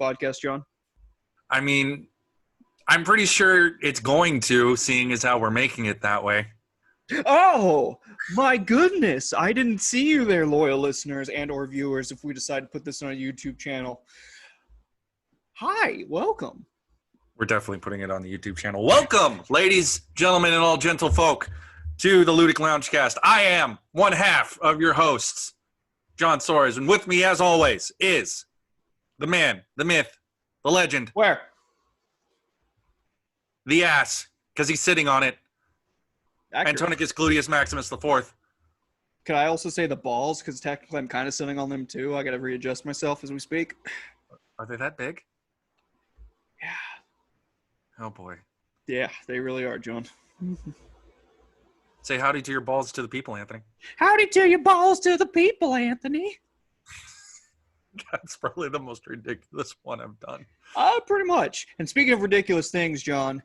podcast, John? I mean, I'm pretty sure it's going to, seeing as how we're making it that way. Oh, my goodness. I didn't see you there, loyal listeners and or viewers, if we decide to put this on a YouTube channel. Hi, welcome. We're definitely putting it on the YouTube channel. Welcome, ladies, gentlemen, and all gentlefolk, to the Ludic Loungecast. I am one half of your hosts, John Soares, and with me, as always, is the man, the myth, the legend. Where? The ass, because he's sitting on it. Accurate. Antonicus Gluteus Maximus the Fourth. Could I also say the balls? Because technically I'm kind of sitting on them too. I got to readjust myself as we speak. Are they that big? Yeah. Oh, boy. Yeah, they really are, John. Say howdy to your balls to the people, Anthony. Howdy to your balls to the people, Anthony. That's probably the most ridiculous one I've done. Pretty much. And speaking of ridiculous things, John,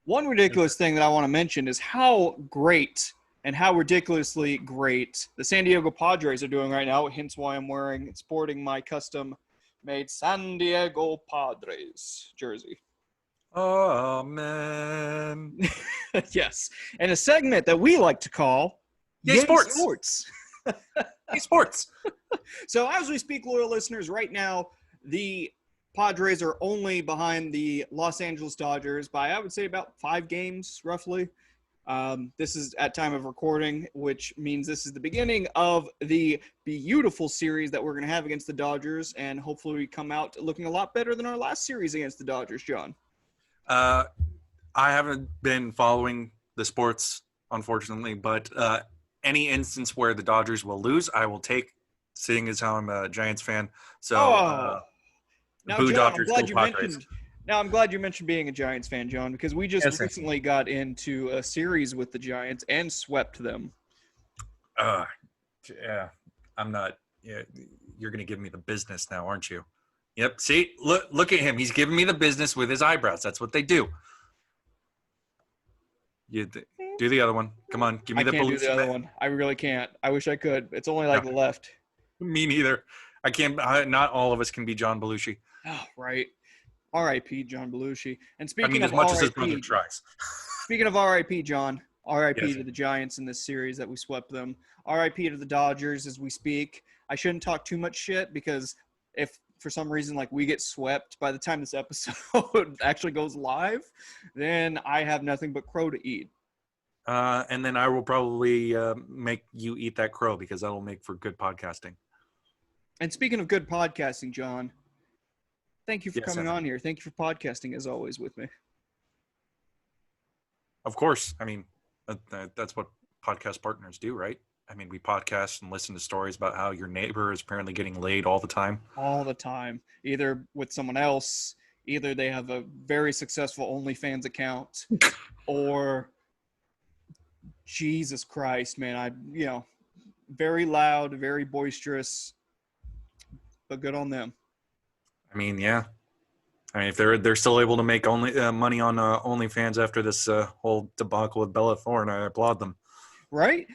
one ridiculous thing that I want to mention is how great and how ridiculously great the San Diego Padres are doing right now, hence why I'm sporting my custom-made San Diego Padres jersey. Oh, man. Yes. And a segment that we like to call Yay Sports. Yay Sports. So as we speak, loyal listeners, right now, the Padres are only behind the Los Angeles Dodgers by, I would say, about 5 games, roughly. This is at time of recording, which means this is the beginning of the beautiful series that we're going to have against the Dodgers, and hopefully we come out looking a lot better than our last series against the Dodgers, John. I haven't been following the sports, unfortunately, but any instance where the Dodgers will lose, I will take, seeing as how I'm a Giants fan. So, now, boo John, Dodgers, I'm glad you mentioned being a Giants fan, John, because we just recently got into a series with the Giants and swept them. Yeah, I'm not. Yeah, you're going to give me the business now, aren't you? Yep. See, look at him. He's giving me the business with his eyebrows. That's what they do. You do the other one. Come on, give me the. I can't do the other one. I really can't. I wish I could. It's only like left. Me neither. I can't. Not all of us can be John Belushi. Oh, right. R.I.P. John Belushi. And speaking as of much as his brother tries. Speaking of R.I.P. John, R.I.P. Yes. to the Giants in this series that we swept them. R.I.P. to the Dodgers as we speak. I shouldn't talk too much shit because if for some reason like we get swept by the time this episode actually goes live, then I have nothing but crow to eat. And then I will probably make you eat that crow because that'll make for good podcasting. And speaking of good podcasting, John, thank you for coming on here. Thank you for podcasting, as always, with me. Of course. I mean, that's what podcast partners do, right? I mean, we podcast and listen to stories about how your neighbor is apparently getting laid all the time. All the time. Either with someone else, either they have a very successful OnlyFans account, or Jesus Christ, man, very loud, very boisterous, but good on them. I mean, yeah. I mean, if they're still able to make money on OnlyFans after this whole debacle with Bella Thorne, I applaud them. Right?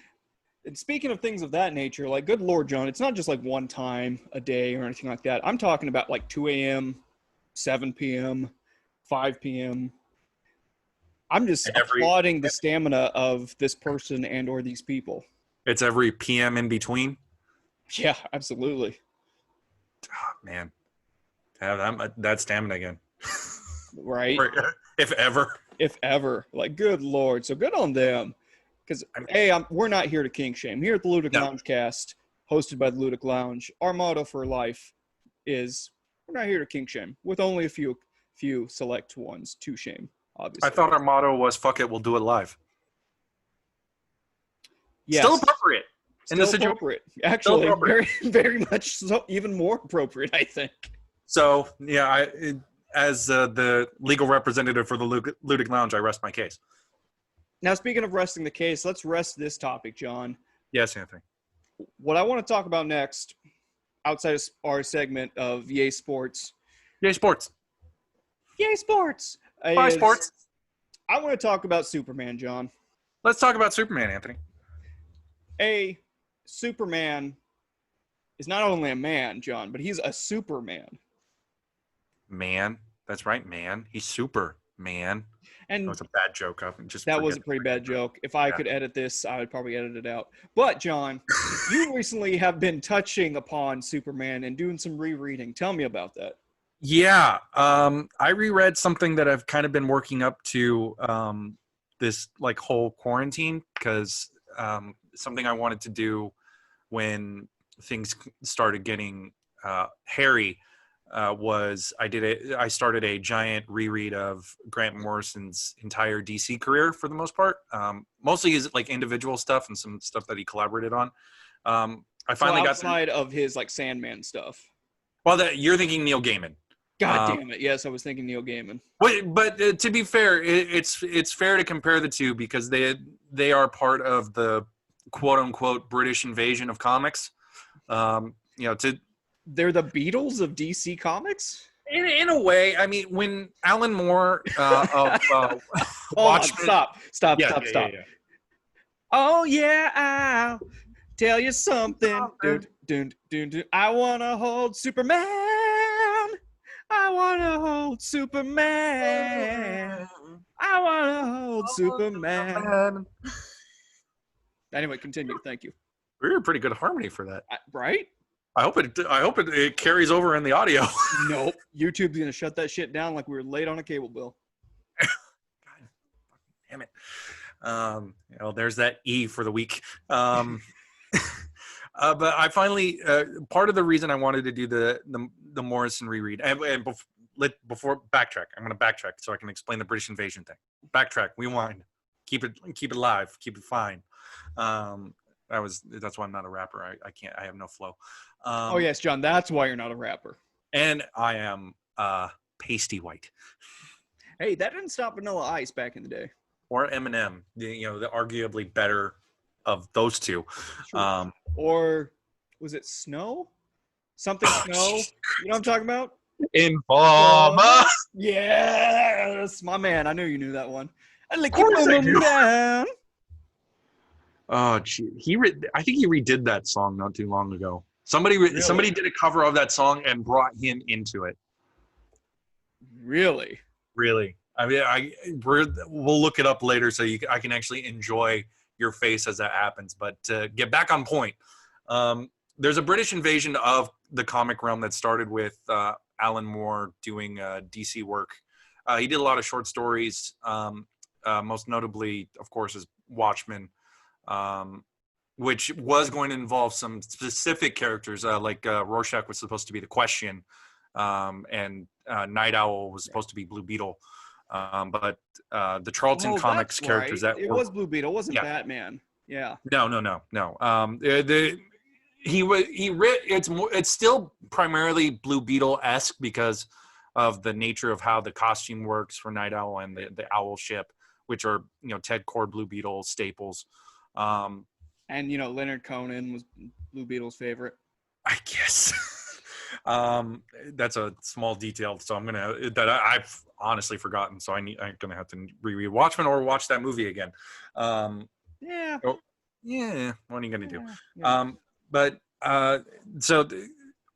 And speaking of things of that nature, like, good Lord, John, it's not just like one time a day or anything like that. I'm talking about like 2 a.m., 7 p.m., 5 p.m. I'm just applauding the stamina of this person and or these people. It's every PM in between? Yeah, absolutely. Oh, man. Have that stamina again. Right? If ever. If ever. Like, good Lord. So good on them. Because, we're not here to kink shame. Here at the Ludic Loungecast, hosted by the Ludic Lounge, our motto for life is we're not here to kink shame, with only a few select ones to shame, obviously. I thought our motto was, fuck it, we'll do it live. Yes. Still appropriate. Still appropriate. Actually, very, very much so, even more appropriate, I think. So, yeah, as the legal representative for the Ludic Lounge, I rest my case. Now, speaking of resting the case, let's rest this topic, John. Yes, Anthony. What I want to talk about next, outside of our segment of Yay Sports. Yay Sports. Yay Sports. Bye, Sports. I want to talk about Superman, John. Let's talk about Superman, Anthony. Superman is not only a man, John, but he's a Superman. Man. That's right, man. He's super, man. That And was a bad joke. I just that was forget. a pretty bad joke. If I could edit this, I would probably edit it out. But John, you recently have been touching upon Superman and doing some rereading. Tell me about that. Yeah, I reread something that I've kind of been working up to this like whole quarantine because something I wanted to do when things started getting hairy was I started a giant reread of Grant Morrison's entire DC career for the most part. Mostly his like individual stuff and some stuff that he collaborated on. I finally got outside of his like Sandman stuff. Well, you're thinking Neil Gaiman. God damn it! Yes, I was thinking Neil Gaiman. But to be fair, it's fair to compare the two because they are part of the quote unquote British invasion of comics. They're the Beatles of DC Comics. In a way, I mean, when Alan Moore of Watchmen, stop. Yeah. Oh yeah, I'll tell you something. I wanna hold Superman. I wanna hold Superman. I wanna hold Superman. Anyway, continue. Thank you. We were a pretty good harmony for that, right? I hope it carries over in the audio. Nope. YouTube's gonna shut that shit down like we were late on a cable bill. God, damn it. There's that E for the week. But I finally part of the reason I wanted to do the Morrison reread and before backtrack, I'm going to backtrack so I can explain the British invasion thing. Backtrack, rewind, keep it live, keep it fine. That's why I'm not a rapper. I have no flow. Oh yes, John, that's why you're not a rapper. And I am pasty white. Hey, that didn't stop Vanilla Ice back in the day. Or Eminem, the arguably better of those two. Or was it Snow? Something Snow? Geez. You know what I'm talking about? Informer. Yes, my man. I knew you knew that one. I like it down. Oh, gee. I think he redid that song not too long ago. Somebody did a cover of that song and brought him into it. Really? Really. I mean, we'll look it up later so I can actually enjoy your face as that happens. But to get back on point, there's a British invasion of the comic realm that started with Alan Moore doing DC work. He did a lot of short stories, most notably, of course, is Watchmen, which was going to involve some specific characters, like Rorschach was supposed to be the Question, and Night Owl was supposed to be Blue Beetle. But the Charlton Comics characters it was Blue Beetle, it wasn't Batman. Yeah. No. It's still primarily Blue Beetle-esque because of the nature of how the costume works for Night Owl and the Owl ship, which are Ted Cord Blue Beetle staples. And Leonard Cohen was Blue Beetle's favorite. I guess. That's a small detail, so I've honestly forgotten. So I'm gonna have to reread Watchmen or watch that movie again. Yeah. Yeah. What are you gonna do? Yeah. So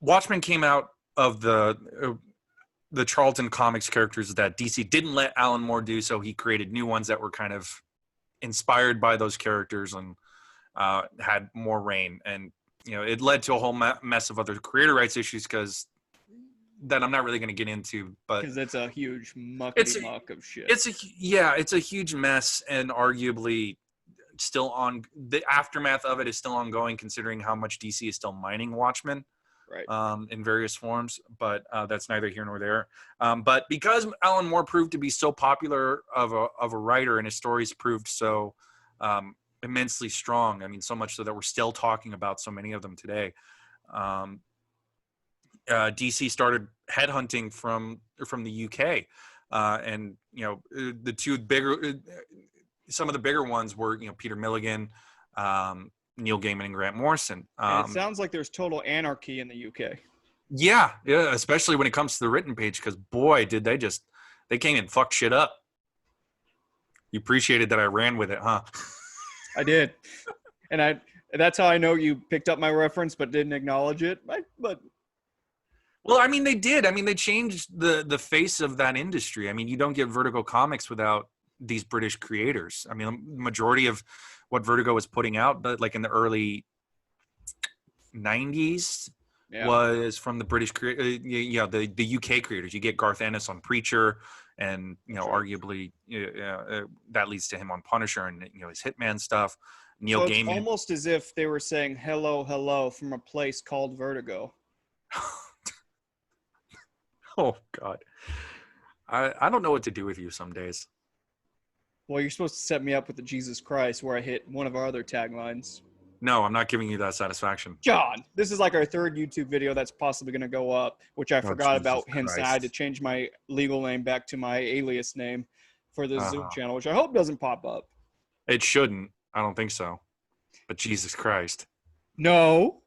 Watchmen came out of the Charlton Comics characters that DC didn't let Alan Moore do, so he created new ones that were kind of inspired by those characters and had more reign. And it led to a whole mess of other creator rights issues that I'm not really going to get into, but because it's a huge muck of shit. It's a huge mess, and arguably still on the aftermath of it is still ongoing, considering how much DC is still mining Watchmen, right? In various forms. But that's neither here nor there. But because Alan Moore proved to be so popular of a writer, and his stories proved so immensely strong. I mean, so much so that we're still talking about so many of them today. DC started headhunting from the UK, and the two bigger, some of the bigger ones were Peter Milligan, Neil Gaiman, and Grant Morrison. And it sounds like there's total anarchy in the UK. Yeah, especially when it comes to the written page, because boy, did they came and fucked shit up. You appreciated that I ran with it, huh? I did, and that's how I know you picked up my reference but didn't acknowledge it. But Well, I mean, they did. I mean, they changed the face of that industry. I mean, you don't get Vertigo comics without these British creators. I mean, the majority of what Vertigo was putting out, but like in the early 90s, was from the British the UK creators. You get Garth Ennis on Preacher, and arguably that leads to him on Punisher and his Hitman stuff. Neil Gaiman. It's almost as if they were saying hello, hello from a place called Vertigo. Oh God, I don't know what to do with you some days. Well, you're supposed to set me up with the Jesus Christ, where I hit one of our other taglines. No, I'm not giving you that satisfaction. John, this is like our third YouTube video that's possibly going to go up, which I forgot about. Hence, I had to change my legal name back to my alias name for the Zoom channel, which I hope doesn't pop up. It shouldn't. I don't think so. But Jesus Christ. No.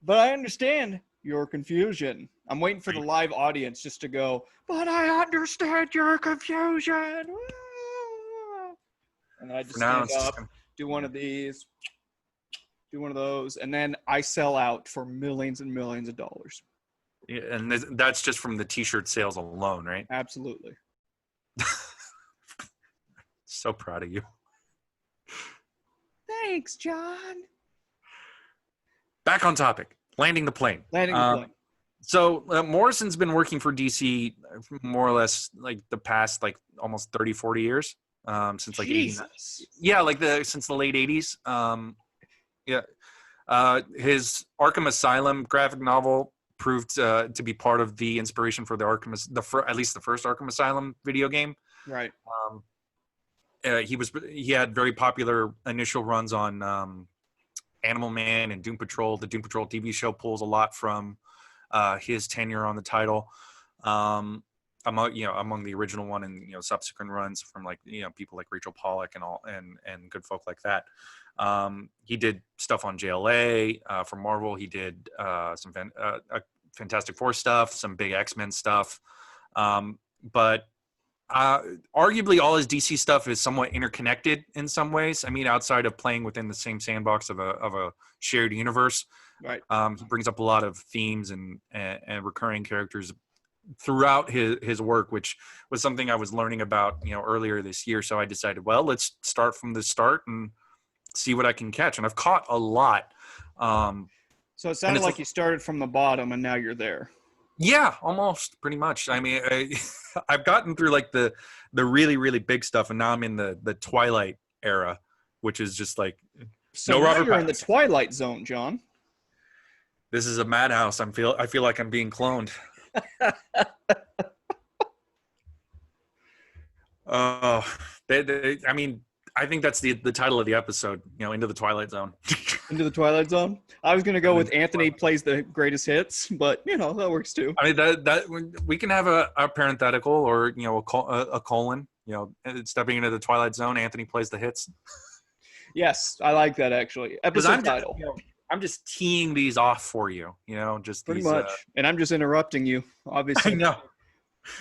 But I understand your confusion. I'm waiting for the live audience just to go, but I understand your confusion. And then I just stand up, do one of these, do one of those, and then I sell out for millions and millions of dollars. Yeah, and that's just from the t-shirt sales alone, right? Absolutely. So proud of you. Thanks, John. Back on topic. Landing the plane. So Morrison's been working for DC more or less like the past like almost 30, 40 years. Since like since the late 80s. His Arkham Asylum graphic novel proved to be part of the inspiration for the at least the first Arkham Asylum video game. Right. He had very popular initial runs on Animal Man and Doom Patrol. The Doom Patrol TV show pulls a lot from his tenure on the title. Among the original one and subsequent runs from like people like Rachel Pollack and all and good folk like that. He did stuff on JLA for Marvel. He did some Fantastic Four stuff, some big X-Men stuff, but arguably all his DC stuff is somewhat interconnected in some ways. I mean, outside of playing within the same sandbox of a shared universe, right? He brings up a lot of themes and recurring characters throughout his work, which was something I was learning about earlier this year. So I decided, well, let's start from the start and see what I can catch. And I've caught a lot. So it sounded like you started from the bottom and now you're there. Yeah, almost, pretty much. I mean, I've gotten through like the really, really big stuff, and now I'm in the Twilight era, which is just like so now you're in the Twilight Zone, John. This is a madhouse. I feel like I'm being cloned. I mean, I think that's the title of the episode. Into the Twilight Zone. Into the Twilight Zone. I was gonna go with Anthony plays the greatest hits, but that works too. I mean that we can have a parenthetical or a colon. Stepping into the Twilight Zone. Anthony plays the hits. Yes, I like that actually. Episode title. I'm just teeing these off for you. Just pretty much. And I'm just interrupting you, obviously. I know.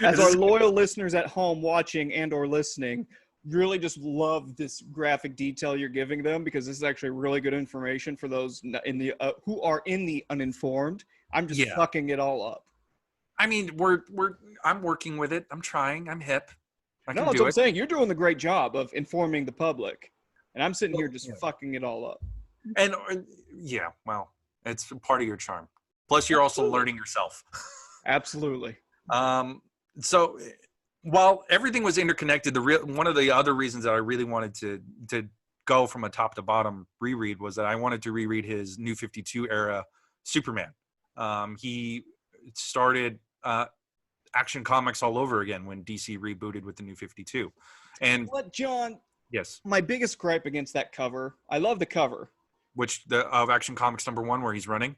As our loyal listeners at home watching and or listening really just love this graphic detail you're giving them, because this is actually really good information for those in the who are in the uninformed. I'm just fucking it all up. I mean, I'm working with it. I'm trying. I'm hip. That's what I'm saying. You're doing the great job of informing the public, and I'm sitting here just fucking it all up. And well, it's part of your charm. Plus, you're also learning yourself. Absolutely. So while everything was interconnected, one of the other reasons that I really wanted to go from a top to bottom reread was that I wanted to reread his New 52 era Superman. He started Action Comics all over again when DC rebooted with the New 52. And what, John? Yes. My biggest gripe against that cover, I love the cover. Which of Action Comics #1 where he's running?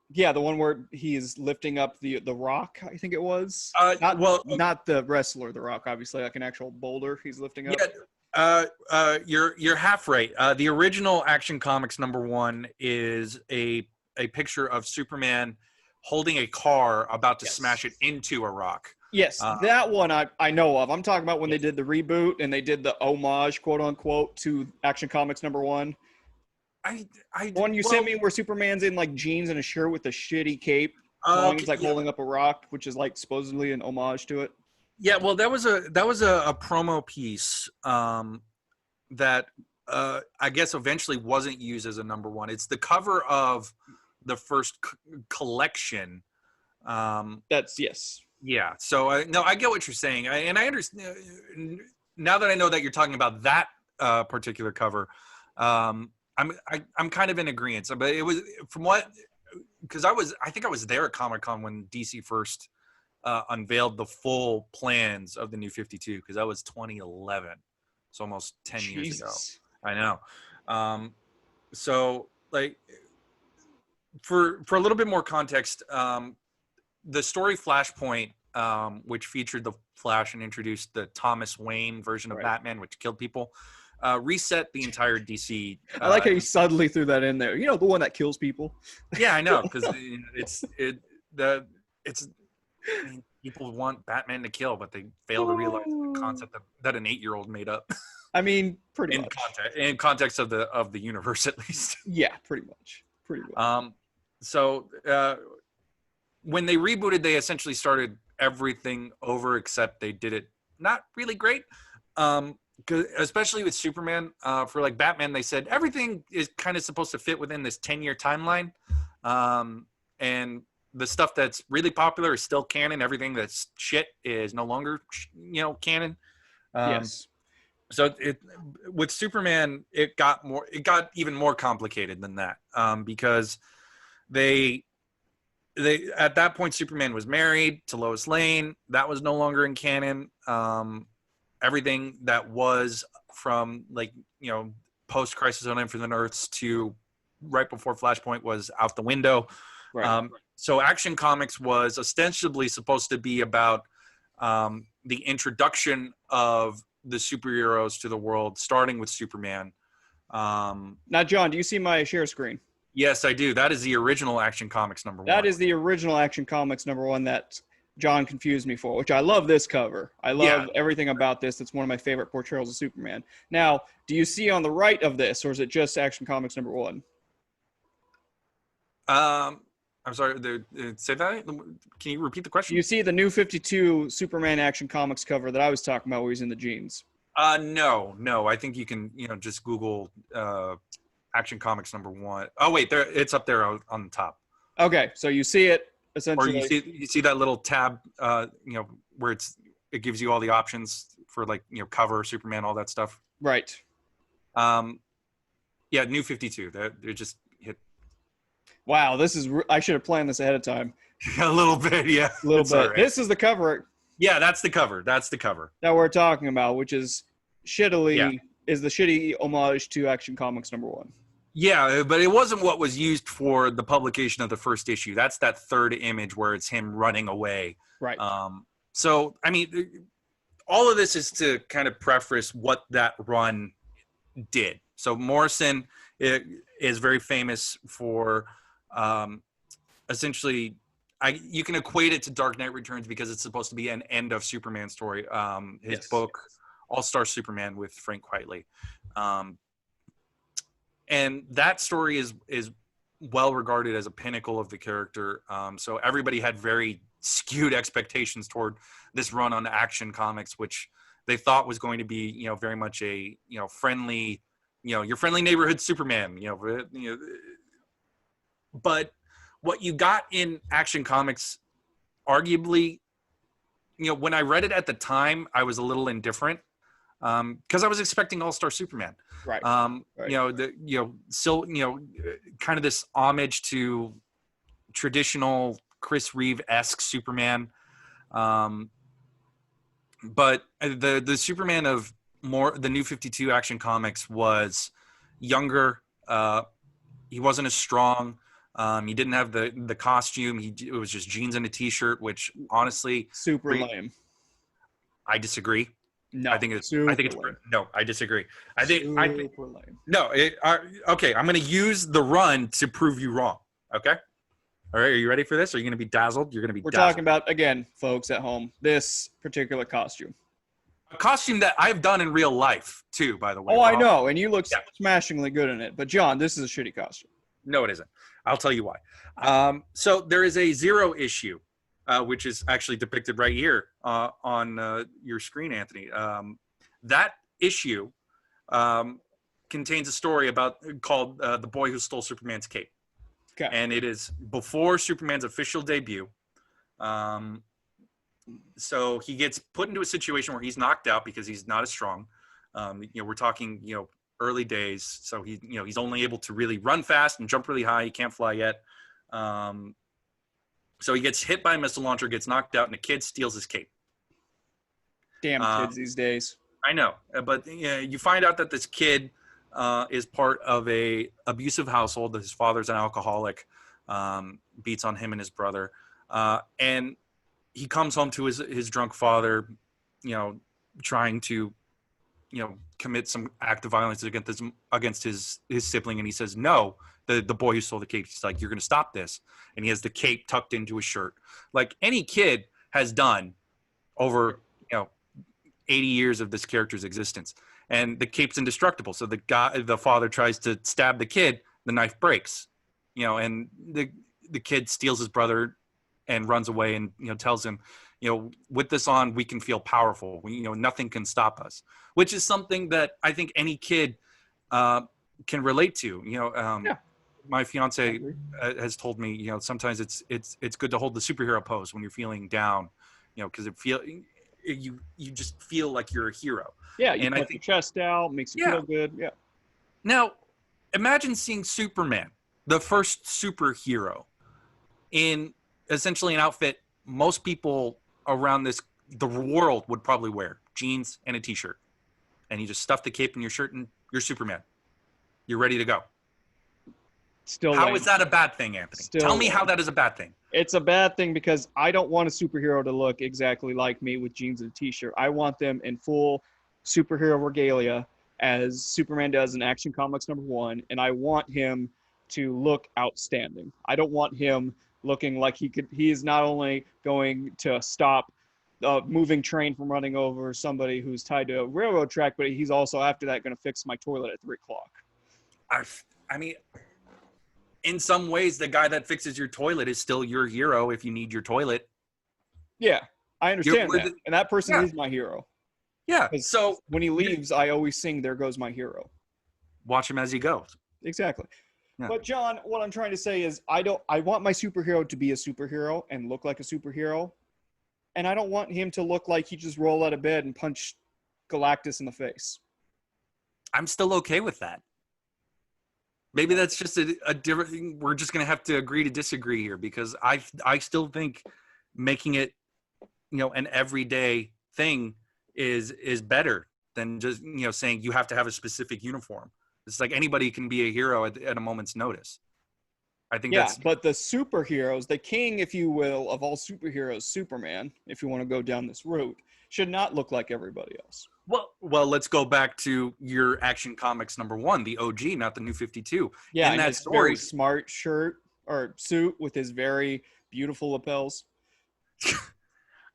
Yeah, the one where he is lifting up the Rock, I think it was. Not the wrestler, the Rock, obviously, like an actual boulder he's lifting up. Yeah, you're half right. The original Action Comics #1 is a picture of Superman holding a car about to smash it into a rock. Yes, that one I know of. I'm talking about when they did the reboot and they did the homage, quote unquote, to Action Comics #1. One you sent me where Superman's in like jeans and a shirt with a shitty cape. Long is like yeah. holding up a rock, which is like supposedly an homage to it. Yeah, well, that was a promo piece that I guess eventually wasn't used as a number one. It's the cover of the first collection. That's yes. Yeah, so no, I get what you're saying, and I understand now that I know that you're talking about that particular cover. I'm kind of in agreement, but it was from what because I think I was there at Comic-Con when DC first unveiled the full plans of the New 52 because that was 2011, so almost 10 years ago. I know. So like for a little bit more context, the story Flashpoint, which featured the Flash and introduced the Thomas Wayne version of Batman, which killed people, reset the entire DC. I like how you suddenly threw that in there. You know, the one that kills people. Yeah, I know, because I mean, people want Batman to kill, but they fail to realize the concept that an 8-year-old made up. I mean, pretty much. In context of the universe, at least. Yeah, pretty much. So when they rebooted, they essentially started everything over, except they did it not really great. Especially with Superman, for like Batman, they said everything is kind of supposed to fit within this 10-year timeline. And the stuff that's really popular is still canon. Everything that's shit is no longer, canon. Yes. So with Superman, it got even more complicated than that, because they at that point Superman was married to Lois Lane. That was no longer in canon. Everything that was from post Crisis on Infinite Earths to right before Flashpoint was out the window. Right. So Action Comics was ostensibly supposed to be about the introduction of the superheroes to the world, starting with Superman. Now, John, do you see my share screen? Yes, I do. That is the original Action Comics number 1. That is the original Action Comics number 1 that John confused me for, which I love this cover. I love everything about this. It's one of my favorite portrayals of Superman. Now, do you see on the right of this, or is it just Action Comics number 1? I'm sorry, say that? Can you repeat the question? You see the New 52 Superman Action Comics cover that I was talking about where he's in the jeans? No. I think you can, just Google Action Comics number 1. Oh, wait, it's up there on the top. Okay, so you see it, essentially. Or you see that little tab, where it gives you all the options for, cover, Superman, all that stuff. Right. Yeah, New 52. They're just hit. Wow, I should have planned this ahead of time. A little bit, yeah. A little bit. Right. This is the cover. Yeah, that's the cover. That we're talking about, which is is the shitty homage to Action Comics number 1. Yeah, but it wasn't what was used for the publication of the first issue. That's that third image where it's him running away. Right. So, I mean, all of this is to kind of preface what that run did. So Morrison is very famous for essentially, you can equate it to Dark Knight Returns because it's supposed to be an end of Superman story. His book, All-Star Superman with Frank Quitely. And that story is well regarded as a pinnacle of the character. So everybody had very skewed expectations toward this run on Action Comics, which they thought was going to be, very much a, friendly, your friendly neighborhood Superman, but what you got in Action Comics, arguably, when I read it at the time, I was a little indifferent, because I was expecting All-Star Superman. Right. Still, kind of this homage to traditional Chris Reeve-esque Superman. But the Superman of the New 52 Action Comics was younger. He wasn't as strong. He didn't have the costume. It was just jeans and a t-shirt, which honestly, super lame. I disagree. No, I think it's lame. No, I disagree. I think super lame. No, okay. I'm going to use the run to prove you wrong. Okay. All right. Are you ready for this? Are you going to be dazzled? You're going to be. We're talking about, again, folks at home, this particular costume. A costume that I've done in real life too, by the way. Oh, I know, and you look smashingly good in it. But John, this is a shitty costume. No, it isn't. I'll tell you why. So there is a zero issue, which is actually depicted right here on your screen, Anthony. That issue contains a story called "The Boy Who Stole Superman's Cape," and it is before Superman's official debut. So he gets put into a situation where he's knocked out because he's not as strong. We're talking, early days. So he's only able to really run fast and jump really high. He can't fly yet. So he gets hit by a missile launcher, gets knocked out, and a kid steals his cape. Damn kids these days. I know, but you find out that this kid is part of a abusive household. His father's an alcoholic, beats on him and his brother, and he comes home to his drunk father, trying to, commit some act of violence against his sibling, and he says no. The boy who stole the cape, he's like, "You're going to stop this," and he has the cape tucked into his shirt, like any kid has done over 80 years of this character's existence. And the cape's indestructible, so the father tries to stab the kid, the knife breaks, and the kid steals his brother and runs away and tells him, with this on, we can feel powerful. Nothing can stop us, which is something that I think any kid can relate to. My fiance has told me, sometimes it's good to hold the superhero pose when you're feeling down, because you just feel like you're a hero. Yeah, you put your chest out, makes you feel good. Yeah. Now, imagine seeing Superman, the first superhero, in essentially an outfit most people around the world would probably wear: jeans and a t-shirt. And you just stuff the cape in your shirt and you're Superman. You're ready to go. How is that a bad thing, Anthony? Tell me how that is a bad thing. It's a bad thing because I don't want a superhero to look exactly like me with jeans and a t-shirt. I want them in full superhero regalia as Superman does in Action Comics #1, and I want him to look outstanding. I don't want him looking like he is not only going to stop a moving train from running over somebody who's tied to a railroad track, but he's also after that going to fix my toilet at 3 o'clock. I mean, in some ways, the guy that fixes your toilet is still your hero if you need your toilet. Yeah, I understand that. And that person is my hero. Yeah. So when he leaves, I always sing "There Goes My Hero." Watch him as he goes. Exactly. Yeah. But John, what I'm trying to say is I want my superhero to be a superhero and look like a superhero. And I don't want him to look like he just rolled out of bed and punched Galactus in the face. I'm still okay with that. Maybe that's just a different thing. We're just going to have to agree to disagree here, because I still think making it, an everyday thing is better than just, saying you have to have a specific uniform. It's like anybody can be a hero at a moment's notice. I think but the superheroes, the king, if you will, of all superheroes, Superman, if you want to go down this route, should not look like everybody else. Well, let's go back to your Action Comics #1, the OG, not the New 52. Yeah, in that story, very smart shirt or suit with his very beautiful lapels.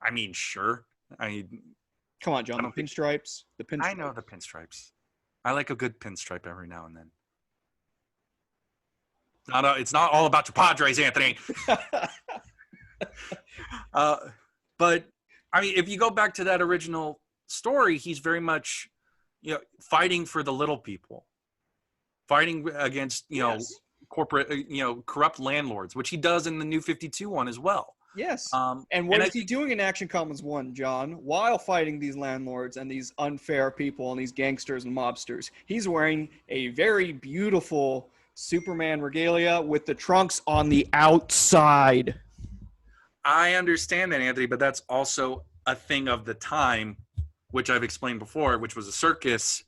I mean, sure. Come on, John. The pinstripes. I know the pinstripes. I like a good pinstripe every now and then. It's not all about your Padres, Anthony. But I mean, if you go back to that original story, he's very much, fighting for the little people, fighting against, corporate, corrupt landlords, which he does in the New 52 one as well. Yes. And what is he doing in Action Comics 1, John? While fighting these landlords and these unfair people and these gangsters and mobsters, he's wearing a very beautiful Superman regalia with the trunks on the outside. I understand that, Anthony, but that's also a thing of the time, which I've explained before, which was a circus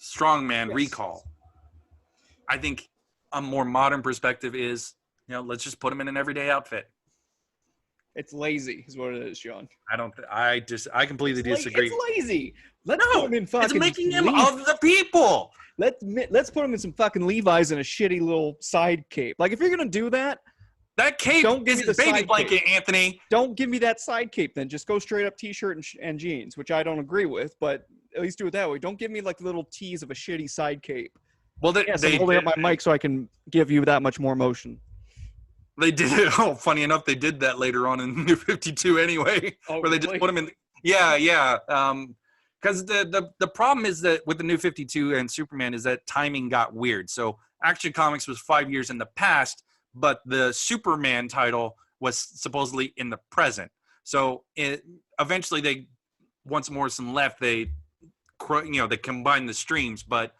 strongman recall. I think a more modern perspective is, let's just put him in an everyday outfit. It's lazy, is what it is, Sean. I completely disagree. It's lazy. Let's put him in fucking. It's making him of the people. Let's put him in some fucking Levi's and a shitty little side cape. Like, if you're gonna do that, that cape is his baby blanket, Anthony. Don't give me that side cape. Then just go straight up t-shirt and jeans, which I don't agree with. But at least do it that way. Don't give me like little tease of a shitty side cape. Well, Yes, I'm holding up my mic so I can give you that much more motion. They did it. Oh, funny enough, they did that later on in New 52 anyway, Oh, where they just put him in. Yeah. Because the problem is that with the New 52 and Superman is that timing got weird. So Action Comics was 5 years in the past, but the Superman title was supposedly in the present. So eventually, once Morrison left, they combined the streams, but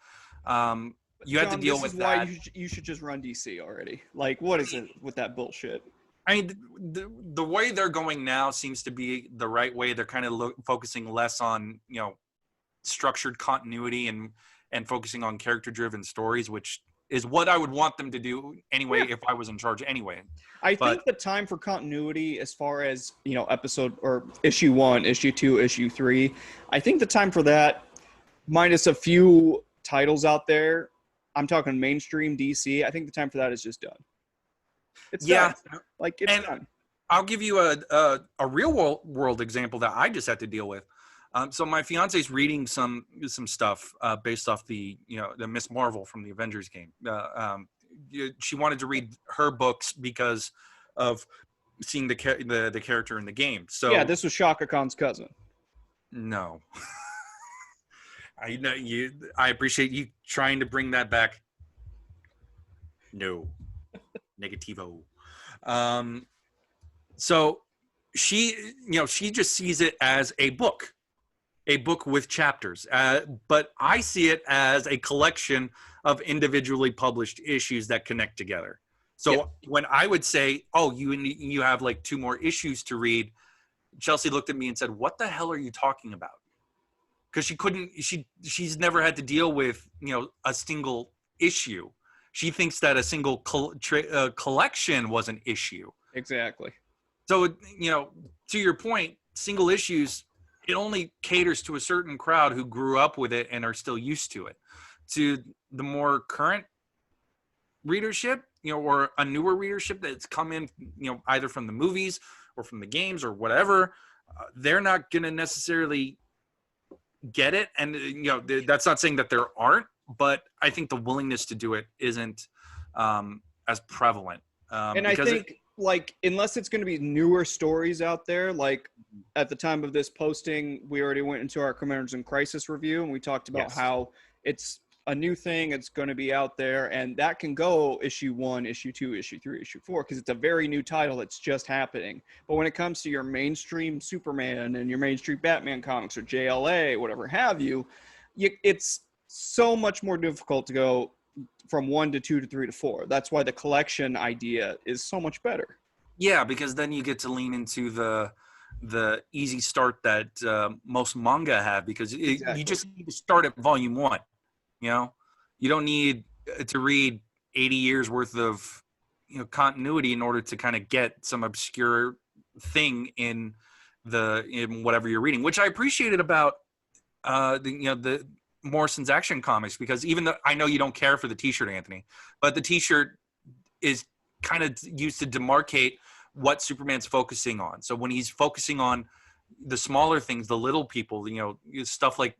you had to deal with that. This is why you should just run DC already. Like, what is it with that bullshit? I mean, the way they're going now seems to be the right way. They're kind of focusing less on, structured continuity and focusing on character-driven stories, which is what I would want them to do anyway if I was in charge anyway. I think the time for continuity as far as, episode or issue 1, issue 2, issue 3, I think the time for that, minus a few titles out there, I'm talking mainstream DC, I think the time for that is just done. It's done. Like, it's done. I'll give you a real world example that I just had to deal with. So my fiance's reading some stuff based off the Miss Marvel from the Avengers game. She wanted to read her books because of seeing the character in the game. So yeah, this was Shaka Khan's cousin. No. I know you. I appreciate you trying to bring that back. No, negativo. So she just sees it as a book with chapters. But I see it as a collection of individually published issues that connect together. So when I would say, "Oh, you have like 2 more issues to read," Chelsea looked at me and said, "What the hell are you talking about?" Because she's never had to deal with a single issue. She thinks that a single collection was an issue. Exactly. So to your point, single issues, it only caters to a certain crowd who grew up with it and are still used to it. To the more current readership, or a newer readership that's come in, either from the movies or from the games or whatever, they're not going to necessarily get it. And that's not saying that there aren't, but I think the willingness to do it isn't as prevalent. And I think unless it's going to be newer stories out there, like at the time of this posting, we already went into our Commanders in Crisis review and we talked about how it's a new thing. It's going to be out there, and that can go issue 1, issue 2, issue 3, issue 4, because it's a very new title that's just happening. But when it comes to your mainstream Superman and your mainstream Batman comics or JLA, whatever have you, it's so much more difficult to go from 1 to 2 to 3 to 4. That's why the collection idea is so much better. Yeah, because then you get to lean into the easy start that most manga have, because you just need to start at volume 1. You don't need to read 80 years worth of continuity in order to kind of get some obscure thing in whatever you're reading, which I appreciated about the Morrison's Action Comics, because even though I know you don't care for the t-shirt, Anthony, but the t-shirt is kind of used to demarcate what Superman's focusing on. So when he's focusing on the smaller things, the little people, stuff like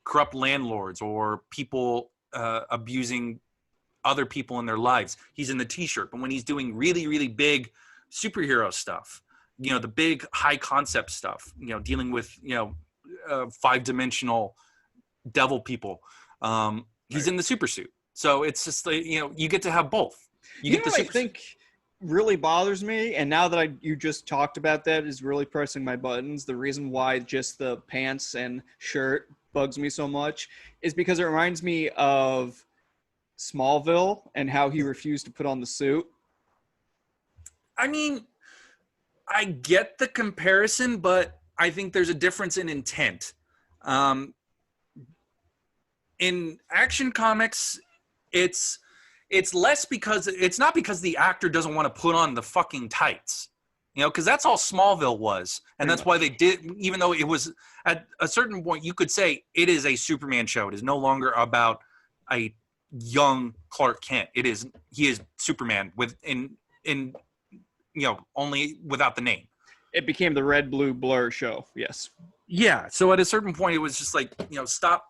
corrupt landlords or people abusing other people in their lives, he's in the t-shirt. But when he's doing really, really big superhero stuff, the big high concept stuff, dealing with 5-dimensional devil people, he's in the super suit. So it's just like, you get to have both. You get the what I think really bothers me, and now that you just talked about that, is really pressing my buttons. The reason why just the pants and shirt bugs me so much is because it reminds me of Smallville and how he refused to put on the suit. I mean, I get the comparison, but I think there's a difference in intent. In Action Comics, it's less because it's not because the actor doesn't want to put on the fucking tights, because that's all Smallville was. And that's why they did, even though it was at a certain point, you could say it is a Superman show. It is no longer about a young Clark Kent. He is Superman only without the name. It became the red, blue blur show. Yes. Yeah. So at a certain point, it was just like, stop.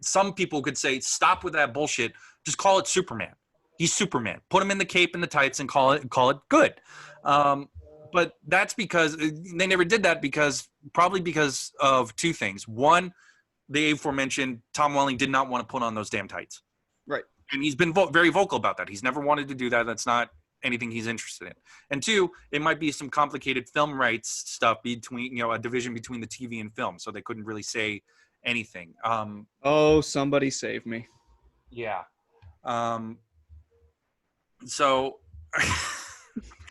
some people could say, stop with that bullshit. Just call it Superman. He's Superman. Put him in the cape and the tights and call it good. But that's because they never did that probably because of two things. One, the aforementioned Tom Welling did not want to put on those damn tights. Right. And he's been very vocal about that. He's never wanted to do that. That's not anything he's interested in. And two, it might be some complicated film rights stuff between, a division between the TV and film. So they couldn't really say anything. Oh, somebody save me. Yeah. So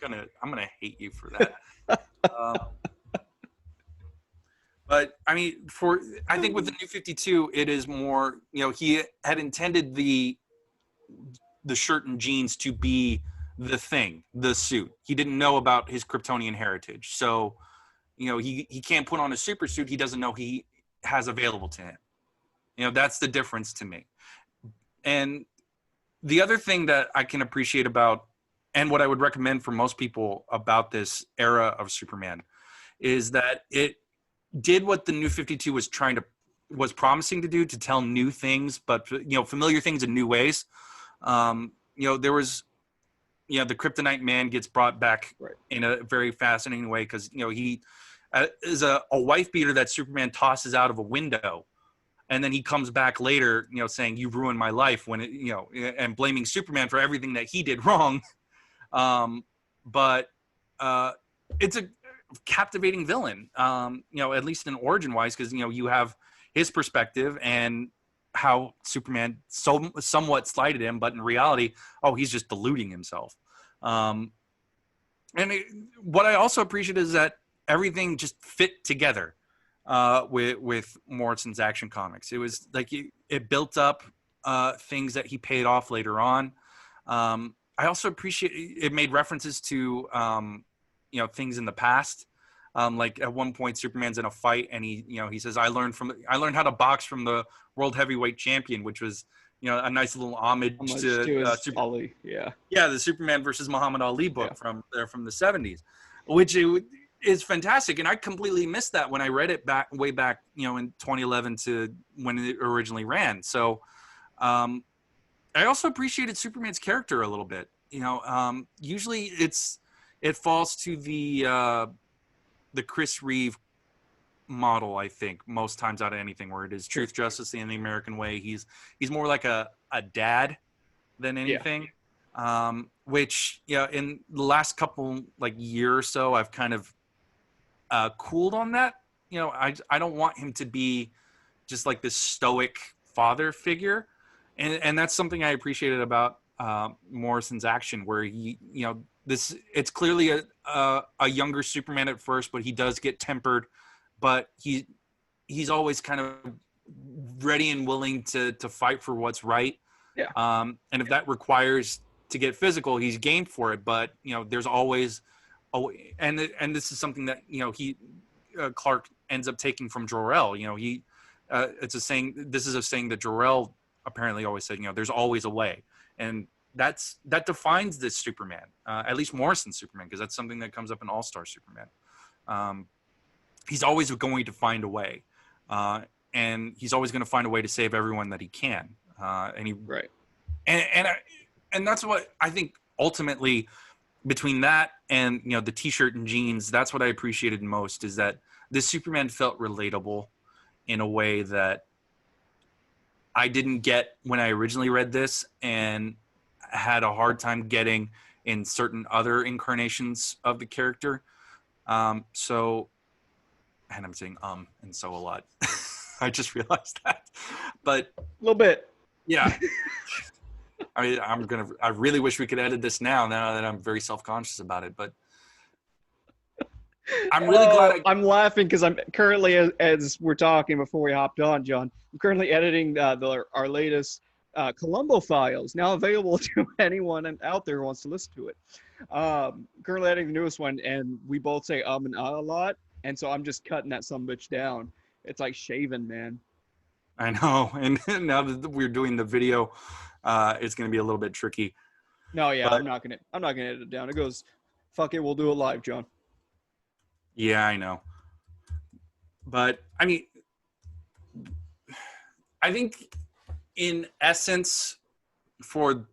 I'm gonna hate you for that. But I mean, I think with the New 52, it is more, he had intended the shirt and jeans to be the thing, the suit. He didn't know about his Kryptonian heritage, so he can't put on a super suit he doesn't know he has available to him. That's the difference to me. And the other thing that I can appreciate about, and what I would recommend for most people about this era of Superman, is that it did what the New 52 was promising to do, to tell new things, but familiar things in new ways. There was, the Kryptonite Man gets brought back in a very fascinating way because he is a wife beater that Superman tosses out of a window. And then he comes back later, saying, "You ruined my life," and blaming Superman for everything that he did wrong. But it's a captivating villain, at least in origin-wise, because you have his perspective and how Superman somewhat slighted him, but in reality, he's just deluding himself. What I also appreciate is that everything just fit together. With Morrison's Action Comics, it was like it built up things that he paid off later on. I also appreciate it made references to things in the past. Like at one point, Superman's in a fight, and he says, "I learned how to box from the world heavyweight champion," which was a nice little homage to Ali. Yeah, the Superman versus Muhammad Ali book from the 70s, which is fantastic, and I completely missed that when I read it way back in 2011 to when it originally ran. So I also appreciated Superman's character a little bit. Usually it falls to the Chris Reeve model, I think, most times out of anything, where it is truth, justice, and the American way. He's more like a dad than anything. Which in the last couple year or so, I've kind of cooled on that. I don't want him to be just like this stoic father figure, and that's something I appreciated about Morrison's action, where it's clearly a younger Superman at first, but he does get tempered, but he's always kind of ready and willing to fight for what's right. And if that requires to get physical, he's game for it. But there's always and this is something that Clark ends up taking from Jor-El. It's a saying. This is a saying that Jor-El apparently always said. There's always a way, and that defines this Superman. At least Morrison's Superman, because that's something that comes up in All-Star Superman. He's always going to find a way, and he's always going to find a way to save everyone that he can. And that's what I think ultimately. Between that and the t-shirt and jeans, that's what I appreciated most, is that this Superman felt relatable in a way that I didn't get when I originally read this, and had a hard time getting in certain other incarnations of the character. So, and I'm saying and so a lot. I just realized that, but a little bit. Yeah. I really wish we could edit this now that I'm very self-conscious about it, but I'm really glad. I'm laughing because I'm currently, as we're talking before we hopped on, John, I'm currently editing our latest Columbo files, now available to anyone out there who wants to listen to it. Currently editing the newest one, and we both say and a lot, and so I'm just cutting that sumbitch down. It's like shaving, man. I know, and now that we're doing the video, it's going to be a little bit tricky. No, yeah, but I'm not gonna edit it down. It goes, fuck it, we'll do it live, John. Yeah, I know. But I mean, I think in essence, for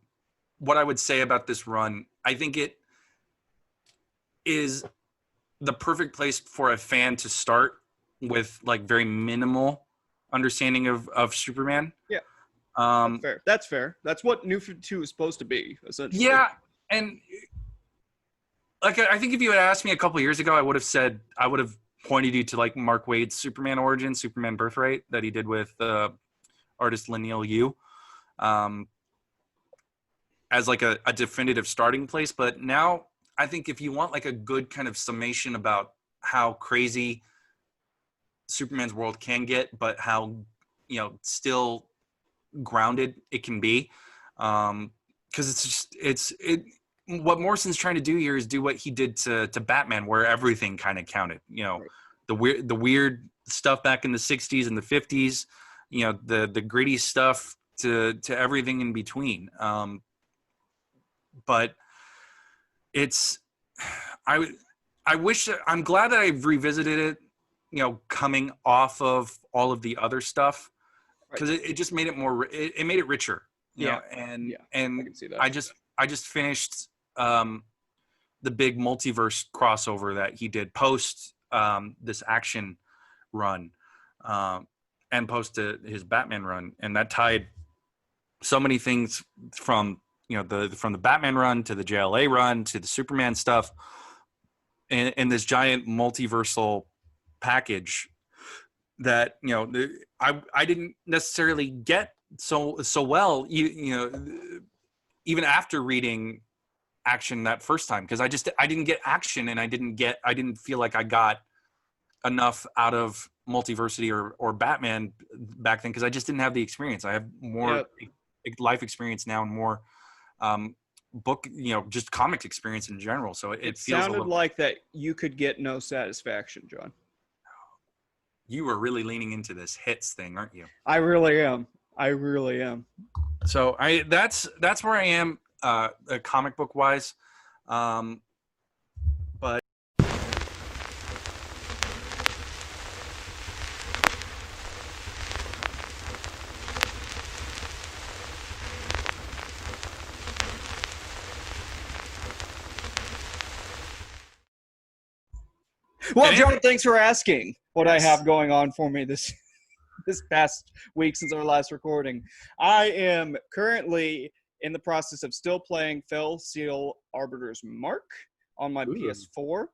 what I would say about this run, I think it is the perfect place for a fan to start with like very minimal understanding of Superman. Yeah. That's fair. That's fair. That's what New 52 is supposed to be, essentially. Yeah, and like I think if you had asked me a couple of years ago, I would have pointed you to like Mark Waid's Superman Origin, Superman Birthright that he did with artist Leinil Yu, as like a definitive starting place. But now I think if you want like a good kind of summation about how crazy Superman's world can get, but how, you know, still grounded it can be, because what Morrison's trying to do here is do what he did to Batman, where everything kind of counted. You know, right. the weird stuff back in the 60s and the 50s, you know, the gritty stuff to everything in between. But it's I'm glad that I've revisited it, you know, coming off of all of the other stuff, because it just made it more, it made it richer, you know, and I can see that. I just finished the big multiverse crossover that he did post this action run, and post his Batman run, and that tied so many things from, you know, from the Batman run to the JLA run to the Superman stuff, in this giant multiversal package that, you know, I didn't necessarily get so well, you know, even after reading Action that first time, because I didn't get Action, and I didn't feel like I got enough out of Multiversity or Batman back then, because I just didn't have the experience. I have more life experience now, and more book, you know, just comics experience in general. So it feels sounded like that you could get no satisfaction, John. You were really leaning into this hits thing, aren't you? I really am. So that's where I am, comic book wise. But well, John, thanks for asking what I have going on for me this past week since our last recording. I am currently in the process of still playing Fell Seal Arbiter's Mark on my PS4.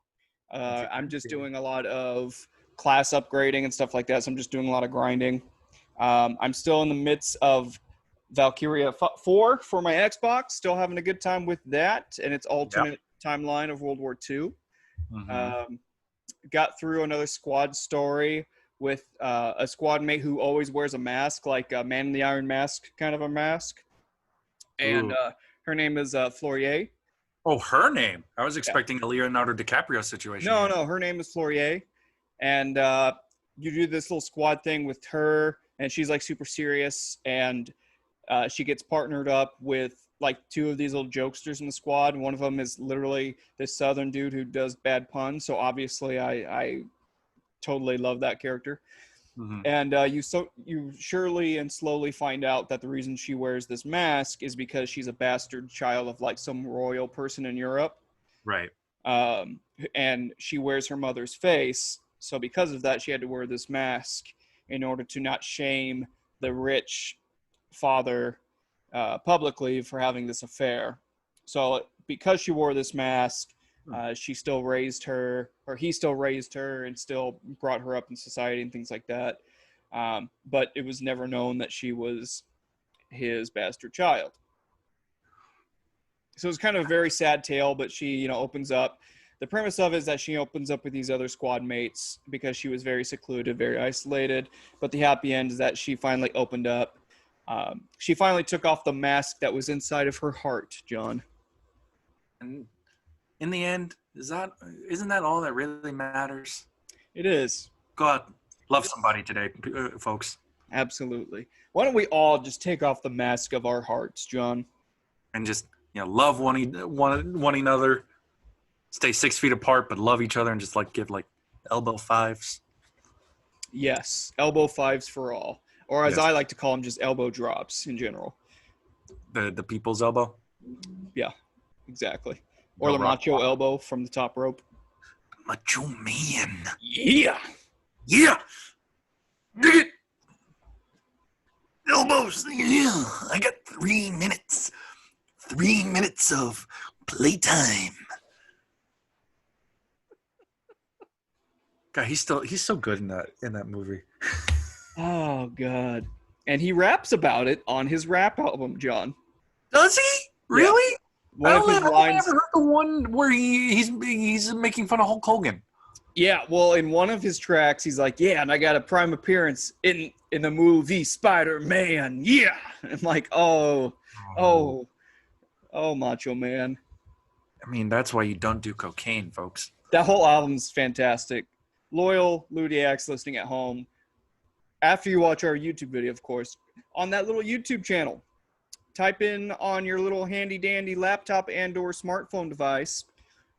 I'm just doing a lot of class upgrading and stuff like that, so I'm just doing a lot of grinding. I'm still in the midst of Valkyria 4 for my Xbox, still having a good time with that and its alternate timeline of World War II. Mm-hmm. Got through another squad story with a squad mate who always wears a mask, like a Man in the Iron Mask kind of a mask. And her name is Florier. Oh, her name. I was expecting a Leonardo DiCaprio situation. No, her name is Florier. And you do this little squad thing with her, and she's like super serious, and she gets partnered up with like two of these little jokesters in the squad. One of them is literally this southern dude who does bad puns. So obviously I totally love that character. Mm-hmm. And you surely and slowly find out that the reason she wears this mask is because she's a bastard child of like some royal person in Europe. Right. And she wears her mother's face. So because of that, she had to wear this mask in order to not shame the rich father publicly for having this affair. So because she wore this mask, she still raised her, or he still raised her and still brought her up in society and things like that. But it was never known that she was his bastard child. So it's kind of a very sad tale, but she, you know, opens up. The premise of it is that she opens up with these other squad mates because she was very secluded, very isolated. But the happy end is that she finally opened up. She finally took off the mask that was inside of her heart, John. And in the end, isn't that all that really matters? It is. Go out, love somebody today, folks. Absolutely. Why don't we all just take off the mask of our hearts, John? And just, you know, love one another. Stay 6 feet apart, but love each other, and just like give like elbow fives. Yes, elbow fives for all. or as Yes. I like to call them, just elbow drops in general. The people's elbow. Yeah, exactly. Or The the rock macho elbow from the top rope. Macho Man. Yeah. Yeah. Dig it. Elbows. Yeah. I got 3 minutes. 3 minutes of playtime. God, he's so good in that movie. Oh God. And he raps about it on his rap album, John. Does he? Really? One of his I've lines. never heard the one where he's making fun of Hulk Hogan. Yeah, well, in one of his tracks, he's like, "Yeah, and I got a prime appearance in the movie Spider-Man." Yeah, I'm like, oh, Macho Man. I mean, that's why you don't do cocaine, folks. That whole album's fantastic. Loyal Ludiacs listening at home, after you watch our YouTube video, of course, on that little YouTube channel, type in on your little handy-dandy laptop and/or smartphone device,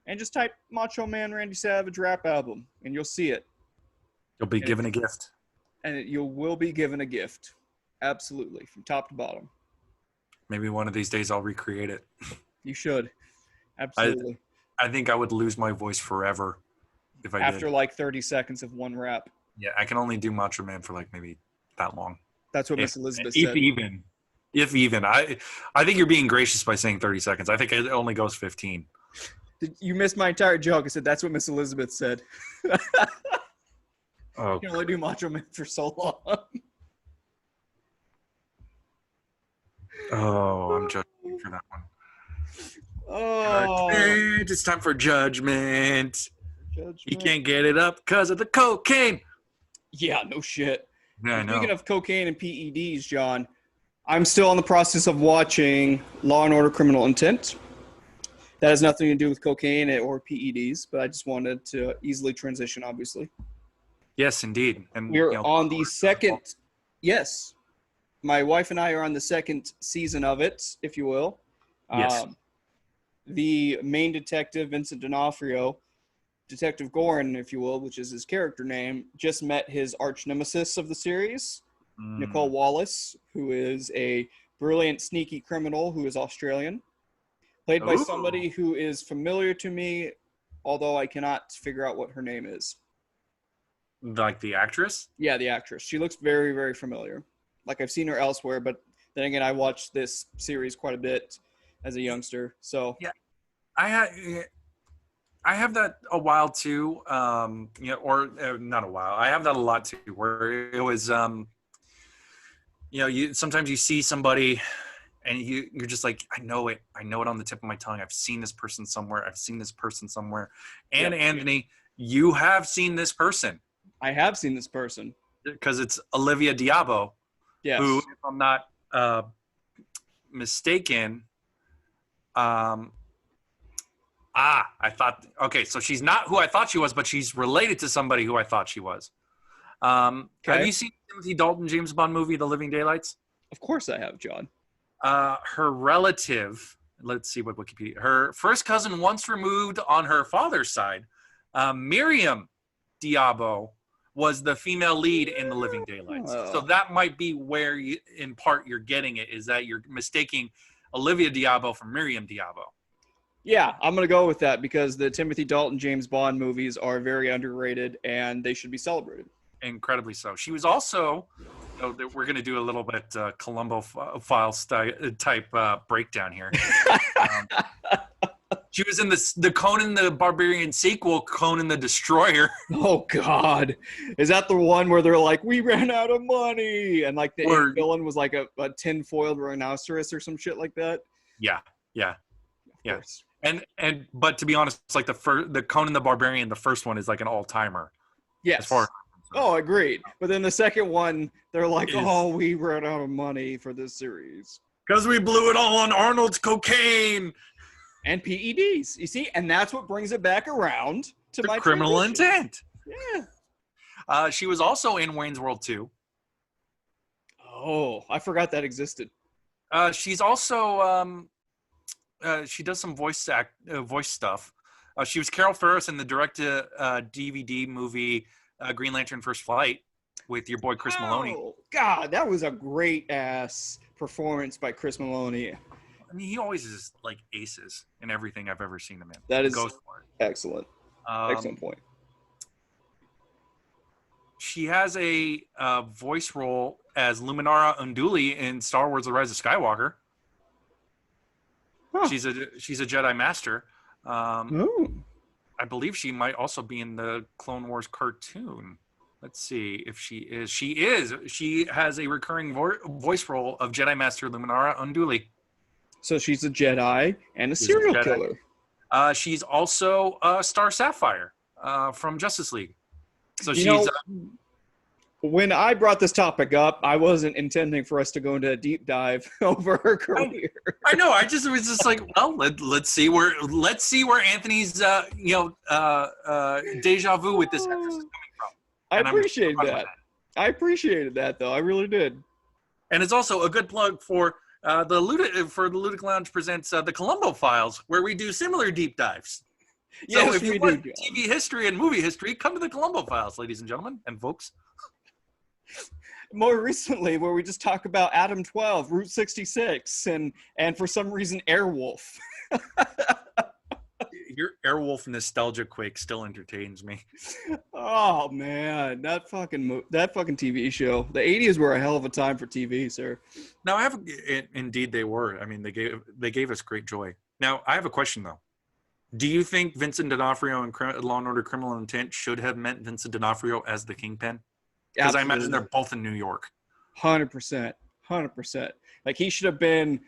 and just type Macho Man Randy Savage rap album, and you'll see it. You'll be given a gift. And you will be given a gift. Absolutely, from top to bottom. Maybe one of these days I'll recreate it. You should. Absolutely. I think I would lose my voice forever if I did. After like 30 seconds of one rap. Yeah, I can only do Macho Man for like maybe that long. That's what Miss Elizabeth If said. even. I think you're being gracious by saying 30 seconds. I think it only goes 15. You missed my entire joke. I said that's what Miss Elizabeth said. Oh, You can only do Macho Man for so long. Oh, I'm judging for that one. Oh. Judgment. It's time for judgment. Judgment. He can't get it up because of the cocaine. Yeah, no shit. Yeah, I know. Speaking of cocaine and PEDs, John, I'm still in the process of watching Law and Order Criminal Intent. That has nothing to do with cocaine or PEDs, but I just wanted to easily transition, obviously. Yes, indeed. And We're on the second. Yes. My wife and I are on the second season of it, if you will. Yes. The main detective, Vincent D'Onofrio, Detective Gorin, if you will, which is his character name, just met his arch nemesis of the series, Nicole Wallace, who is a brilliant, sneaky criminal who is Australian, played by somebody who is familiar to me, although I cannot figure out what her name is. Like the actress? Yeah, the actress. She looks very, very familiar. Like I've seen her elsewhere, but then again, I watched this series quite a bit as a youngster. So yeah, I have that a while too. Or not a while. I have that a lot too. Where it was, you sometimes you see somebody, and you're just like, I know it on the tip of my tongue. I've seen this person somewhere. And Anthony, you have seen this person. I have seen this person because it's Olivia Diabo. Yes. Who, if I'm not mistaken, I thought, okay, so she's not who I thought she was, but she's related to somebody who I thought she was. Have you seen Timothy Dalton James Bond movie, The Living Daylights? Of course I have, John. Her relative, let's see what Wikipedia, her first cousin once removed on her father's side, Miriam Diabo, was the female lead in The Living Daylights. So that might be where in part you're getting it, is that you're mistaking Olivia Diabo for Miriam Diabo. Yeah, I'm going to go with that because the Timothy Dalton James Bond movies are very underrated and they should be celebrated. Incredibly so. She was also, we're going to do a little bit Columbo Files type breakdown here. She was in the Conan the Barbarian sequel, Conan the Destroyer. Oh, God. Is that the one where they're like, we ran out of money? And like the villain was like a tin-foiled rhinoceros or some shit like that? Yeah. But to be honest, it's like the Conan the Barbarian, the first one is like an all-timer. Yes. Agreed. But then the second one, they're like, we ran out of money for this series. Because we blew it all on Arnold's cocaine. And PEDs, you see? And that's what brings it back around to my criminal intent. Yeah. She was also in Wayne's World 2. Oh, I forgot that existed. She's also, she does some voice stuff. She was Carol Ferris in the direct-to-DVD movie Green Lantern First Flight. with your boy Chris Maloney. Oh, God, that was a great-ass performance by Chris Maloney. I mean, he always is like aces in everything I've ever seen him in. That He is goes for it. excellent. Excellent point. She has a voice role as Luminara Unduli in Star Wars: The Rise of Skywalker. Huh. She's a Jedi Master. Ooh. I believe she might also be in the Clone Wars cartoon. Let's see if she is. She is. She has a recurring voice role of Jedi Master Luminara Unduli. So she's a Jedi and a serial killer. She's also Star Sapphire from Justice League. So when I brought this topic up, I wasn't intending for us to go into a deep dive over her career. I know. I just was just like, well, let's see where Anthony's deja vu with this actress is coming from. I appreciated that. I appreciated that, though. I really did. And it's also a good plug for the Ludic Lounge presents the Columbo Files, where we do similar deep dives. Yes, so if you want do. TV history and movie history, come to the Columbo Files, ladies and gentlemen and folks. More recently, where we just talk about Adam 12, Route 66, and for some reason, Airwolf. Your Airwolf nostalgia quake still entertains me. Oh man, that fucking TV show. The 80s were a hell of a time for TV, sir. Now indeed they were. I mean, they gave us great joy. Now I have a question though. Do you think Vincent D'Onofrio and Law and Order: Criminal Intent should have meant Vincent D'Onofrio as the Kingpin? Because I imagine they're both in New York. 100%. Like he should have been,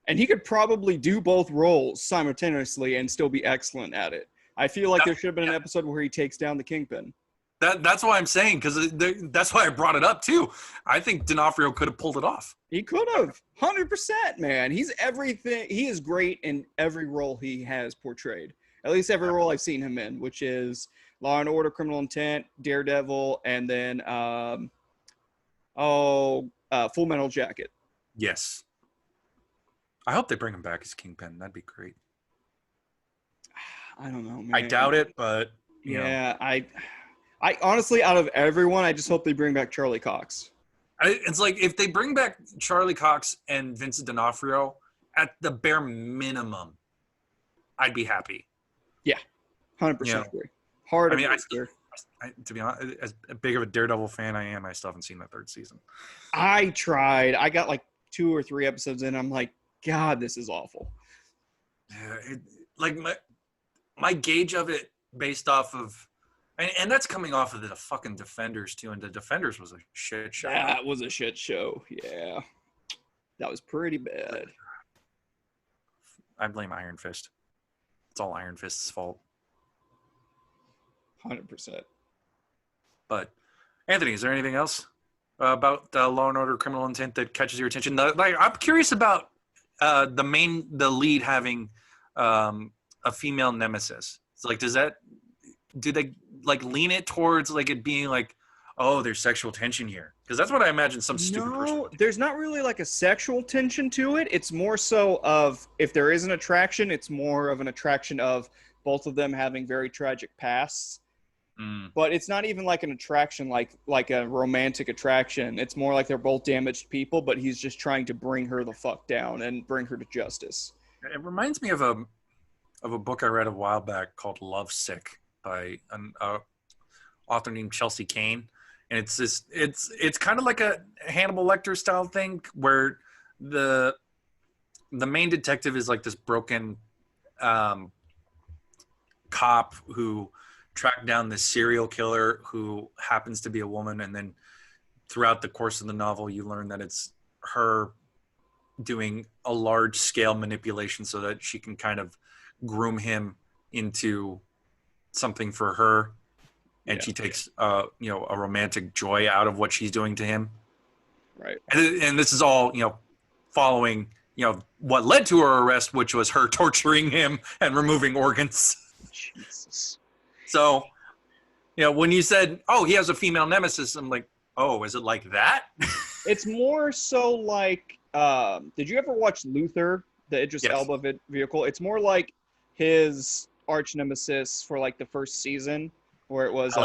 and he could probably do both roles simultaneously and still be excellent at it. I feel like there should have been an episode where he takes down the Kingpin. That's why I'm saying, because that's why I brought it up too. I think D'Onofrio could have pulled it off. He could have. 100%, man. He's everything. He is great in every role he has portrayed. At least every role I've seen him in, which is Law and Order, Criminal Intent, Daredevil, and then Full Metal Jacket. Yes. I hope they bring him back as Kingpin. That'd be great. I don't know, man. I doubt it, but you know. I honestly, out of everyone, I just hope they bring back Charlie Cox. It's like if they bring back Charlie Cox and Vincent D'Onofrio, at the bare minimum, I'd be happy. Yeah, 100% agree. To be honest, as big of a Daredevil fan I am, I still haven't seen the third season. I tried. I got like 2 or 3 episodes in. I'm like, God, this is awful. Yeah, my gauge of it based off of, and that's coming off of the fucking Defenders too, and the Defenders was a shit show. That was a shit show. Yeah, that was pretty bad. I blame Iron Fist. It's all Iron Fist's fault. 100%. But Anthony, is there anything else about Law and Order: Criminal Intent that catches your attention? I'm curious about the lead having a female nemesis. It's like, do they like lean it towards like it being like, oh, there's sexual tension here? Because that's what I imagine some stupid person. No, there's not really like a sexual tension to it. It's more so of, if there is an attraction, it's more of an attraction of both of them having very tragic pasts. But it's not even like an attraction, like a romantic attraction. It's more like they're both damaged people, but he's just trying to bring her the fuck down and bring her to justice. It reminds me of a book I read a while back called Love Sick by an author named Chelsea Kane. And it's kind of like a Hannibal Lecter style thing where the main detective is like this broken cop who tracked down this serial killer who happens to be a woman, and then throughout the course of the novel you learn that it's her doing a large scale manipulation so that she can kind of groom him into something for her, and she takes a romantic joy out of what she's doing to him, right? And this is all following what led to her arrest, which was her torturing him and removing organs. Jesus. So, when you said, oh, he has a female nemesis, I'm like, oh, is it like that? It's more so like, did you ever watch Luther, the Idris Elba vehicle? It's more like his arch nemesis for like the first season, where it was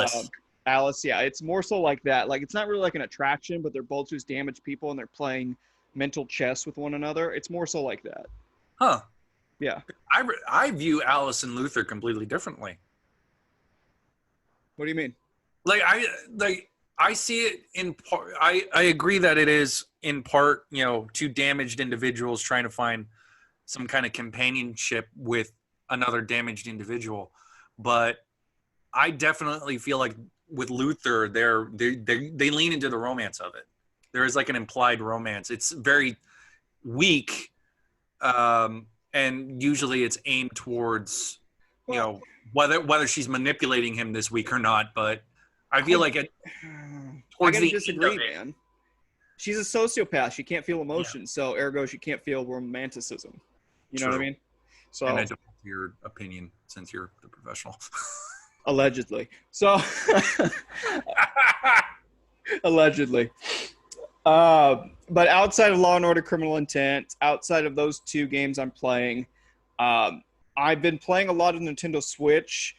Alice, yeah, it's more so like that. Like, it's not really like an attraction, but they're both just damaged people and they're playing mental chess with one another. It's more so like that. Huh. Yeah. I view Alice and Luther completely differently. What do you mean? I see it in part. I agree that it is in part, two damaged individuals trying to find some kind of companionship with another damaged individual. But I definitely feel like with Luther, they lean into the romance of it. There is like an implied romance. It's very weak, and usually it's aimed towards, whether she's manipulating him this week or not. But I feel like it. I gotta disagree, man. She's a sociopath. She can't feel emotion, so ergo she can't feel romanticism. You know what I mean? So, and I don't have your opinion since you're the professional. Allegedly. So, allegedly. But outside of Law and Order Criminal Intent, outside of those two games I'm playing, I've been playing a lot of Nintendo Switch.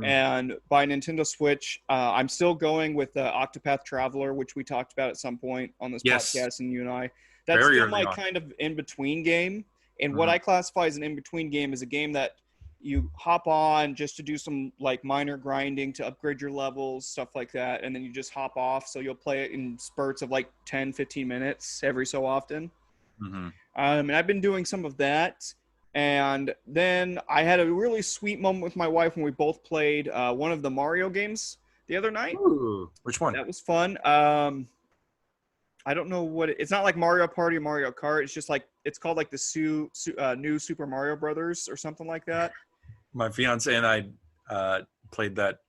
And by Nintendo Switch, I'm still going with Octopath Traveller, which we talked about at some point on this podcast, and you and I. That's still my kind of in-between game. And what I classify as an in-between game is a game that you hop on just to do some like minor grinding to upgrade your levels, stuff like that, and then you just hop off. So you'll play it in spurts of like 10, 15 minutes every so often. And I've been doing some of that. And then I had a really sweet moment with my wife when we both played one of the Mario games the other night. Ooh, which one? That was fun. I don't know what it's not like Mario Party or Mario Kart. It's just like it's called like the new Super Mario Brothers or something like that. My fiance and I played that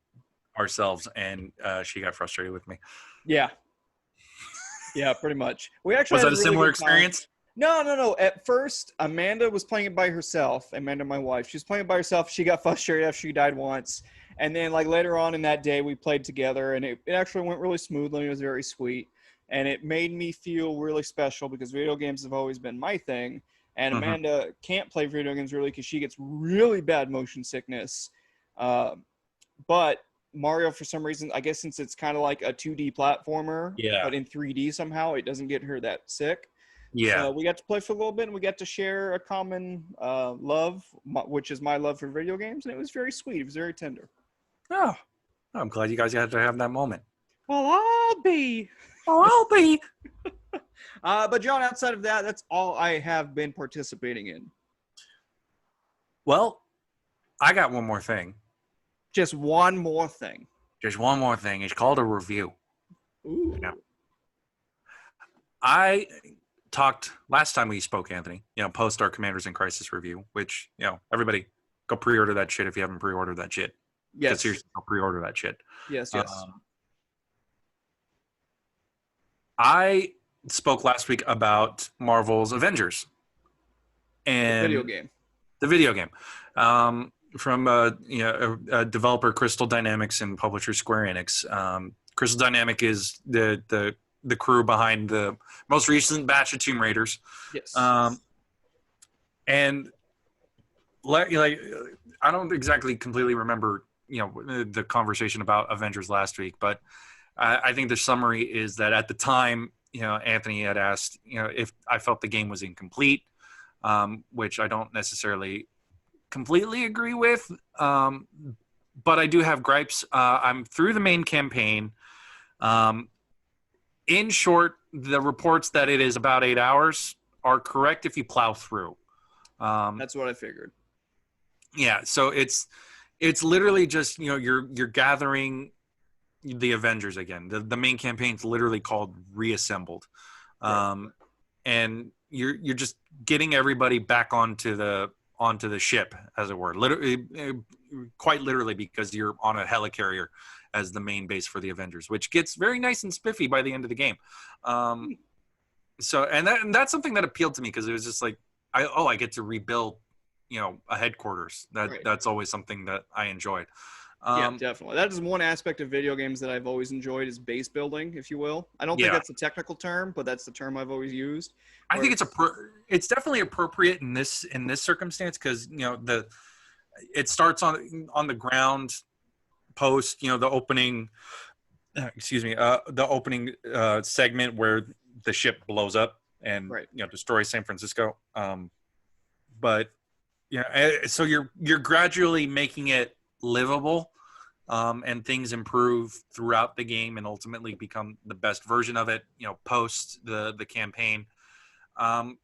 ourselves, and she got frustrated with me. Yeah, pretty much. We actually was had that a similar experience? No. At first, Amanda was playing it by herself. Amanda, my wife, she was playing it by herself. She got frustrated after she died once, and then like later on in that day, we played together, and it actually went really smoothly. It was very sweet. And it made me feel really special because video games have always been my thing. And Amanda can't play video games really because she gets really bad motion sickness. But Mario, for some reason, I guess since it's kind of like a 2D platformer, but in 3D somehow, it doesn't get her that sick. Yeah. So we got to play for a little bit, and we got to share a common love, which is my love for video games. And it was very sweet. It was very tender. Oh, I'm glad you guys had to have that moment. Well, I'll be. But John, outside of that, that's all I have been participating in. Well, I got one more thing. Just one more thing. It's called a review. Ooh. I talked last time we spoke, Anthony, post our Commanders in Crisis review, which, everybody go pre-order that shit if you haven't pre-ordered that shit. Yes. Seriously, go pre-order that shit. Yes. I spoke last week about Marvel's Avengers. And the video game. From developer Crystal Dynamics and publisher Square Enix. Crystal Dynamics is the crew behind the most recent batch of Tomb Raiders. Yes. And I don't exactly completely remember the conversation about Avengers last week, but I think the summary is that at the time, Anthony had asked, if I felt the game was incomplete, which I don't necessarily completely agree with, but I do have gripes. I'm through the main campaign. In short, the reports that it is about 8 hours are correct if you plow through. That's what I figured. Yeah, so it's literally just you're gathering the Avengers again. The main campaign's literally called Reassembled, and you're just getting everybody back onto the ship, as it were. Quite literally, because you're on a helicarrier as the main base for the Avengers, which gets very nice and spiffy by the end of the game. So that's something that appealed to me because it was just like, I get to rebuild, a headquarters. That's always something that I enjoyed. Yeah, definitely. That is one aspect of video games that I've always enjoyed is base building, if you will. I don't think that's a technical term, but that's the term I've always used. I think it's definitely appropriate in this circumstance because it starts on the ground post the opening excuse me, the opening segment where the ship blows up and Right. destroys San Francisco. But so you're gradually making it livable, and things improve throughout the game and ultimately become the best version of it. Post the campaign. I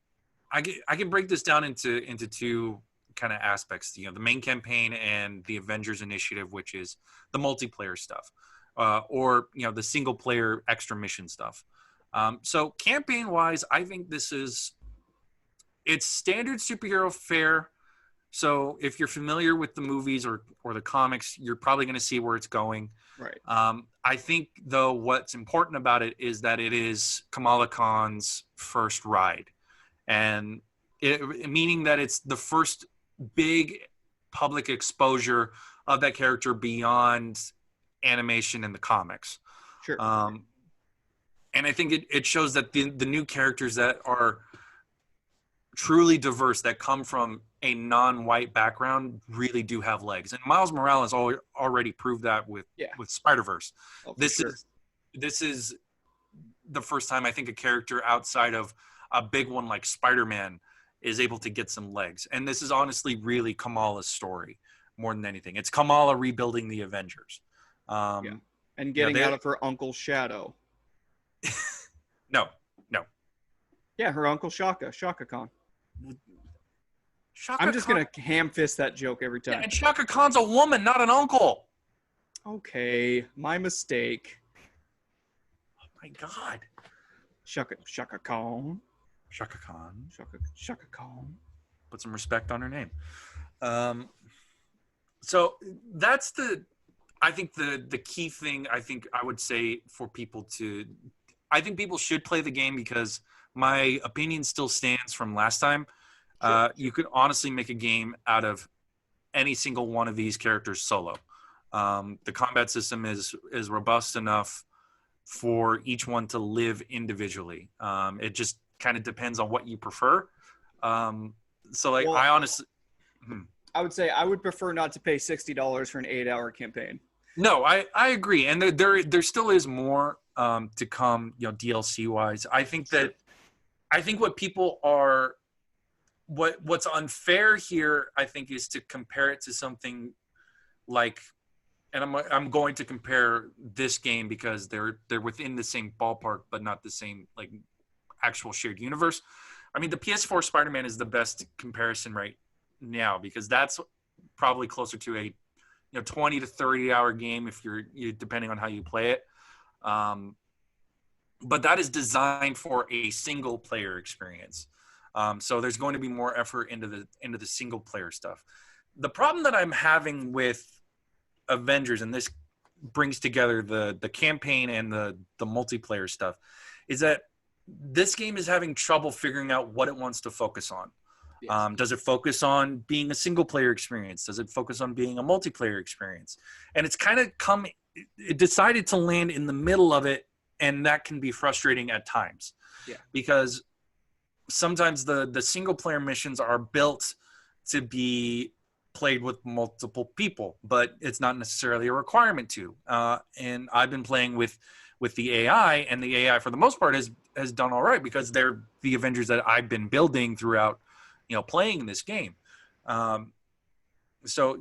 can break this down into two kind of aspects. The main campaign and the Avengers initiative, which is the multiplayer stuff, or the single player extra mission stuff. So campaign wise, I think it's standard superhero fare. So if you're familiar with the movies or the comics, you're probably going to see where it's going. Right. I think though what's important about it is that it is Kamala Khan's first ride, and meaning that it's the first big public exposure of that character beyond animation in the comics. Sure. And I think it shows that the new characters that are truly diverse, that come from a non-white background, really do have legs. And Miles Morales already proved that with Spider-Verse. Oh, This is the first time I think a character outside of a big one like Spider-Man is able to get some legs. And this is honestly really Kamala's story more than anything. It's Kamala rebuilding the Avengers. And getting out of her uncle's shadow. No. Yeah, her uncle Shaka Khan. Shaka I'm just Khan. going to ham fist that joke every time. Yeah, and Shaka Khan's a woman, not an uncle. Okay, my mistake. Oh my God. Shaka Khan. Shaka Khan. Shaka Khan. Put some respect on her name. So that's I think the key thing I would say for people I think people should play the game, because my opinion still stands from last time. Sure. You could honestly make a game out of any single one of these characters solo. The combat system is robust enough for each one to live individually. It just kind of depends on what you prefer. I honestly... I would say I would prefer not to pay $60 for an 8-hour campaign. No, I agree. And there still is more to come, DLC wise. I think what people are... What's unfair here, I think, is to compare it to something like, and I'm going to compare this game because they're within the same ballpark, but not the same like actual shared universe. I mean, the PS4 Spider-Man is the best comparison right now, because that's probably closer to a 20 to 30 hour game if you're depending on how you play it. But that is designed for a single player experience. So there's going to be more effort into the single player stuff. The problem that I'm having with Avengers, and this brings together the campaign and the multiplayer stuff, is that this game is having trouble figuring out what it wants to focus on. Yes. Does it focus on being a single player experience? Does it focus on being a multiplayer experience? And it's kind of it decided to land in the middle of it, and that can be frustrating at times. Yeah. Because sometimes the single player missions are built to be played with multiple people, but it's not necessarily a requirement to. And I've been playing with the AI, and the AI for the most part has done all right, because they're the Avengers that I've been building throughout, playing this game. So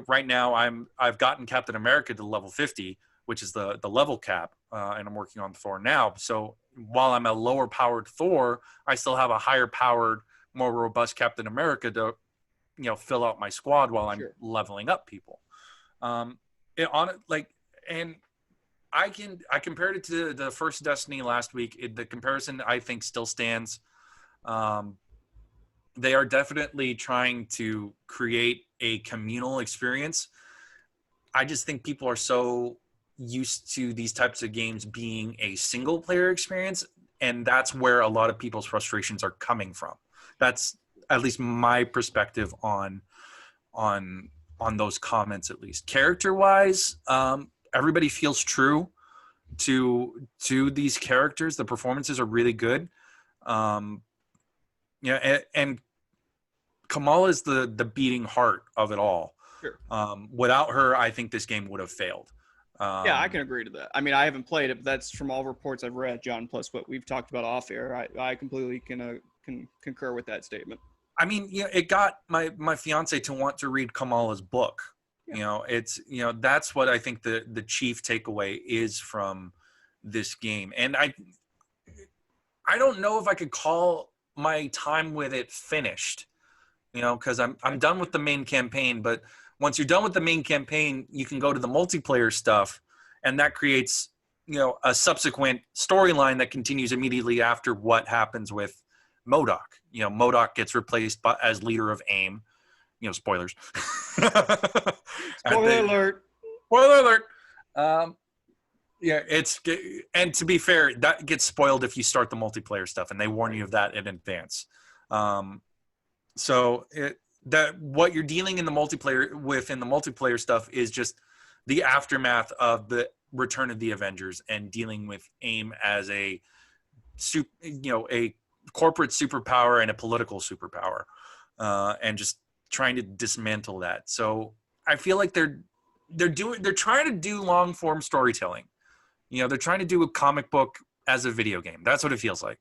right now I've gotten Captain America to level 50, which is the level cap, and I'm working on Thor now. So while I'm a lower powered Thor, I still have a higher powered, more robust Captain America to fill out my squad while I'm leveling up people. And I compared it to the first Destiny last week. The comparison, I think, still stands. They are definitely trying to create a communal experience. I just think people are so used to these types of games being a single player experience, and that's where a lot of people's frustrations are coming from. That's at least my perspective on those comments. At least character wise, everybody feels true to these characters. The performances are really good. And Kamala is the beating heart of it all. Sure. Without her, I think this game would have failed. Yeah, I can agree to that. I mean, I haven't played it, but that's from all reports I've read, John, plus what we've talked about off air. I completely can concur with that statement. I mean, yeah, it got my fiance to want to read Kamala's book. Yeah. It's that's what I think the chief takeaway is from this game. And I don't know if I could call my time with it finished, because I'm done with the main campaign. But once you're done with the main campaign, you can go to the multiplayer stuff, and that creates a subsequent storyline that continues immediately after what happens with MODOK. MODOK gets replaced as leader of AIM. Spoilers. Spoiler alert. Spoiler alert. Yeah, and to be fair, that gets spoiled if you start the multiplayer stuff, and they warn you of that in advance. So that what you're dealing in the multiplayer stuff is just the aftermath of the return of the Avengers and dealing with AIM as a corporate superpower and a political superpower, and just trying to dismantle that. So I feel like they're trying to do long form storytelling. They're trying to do a comic book as a video game. That's what it feels like.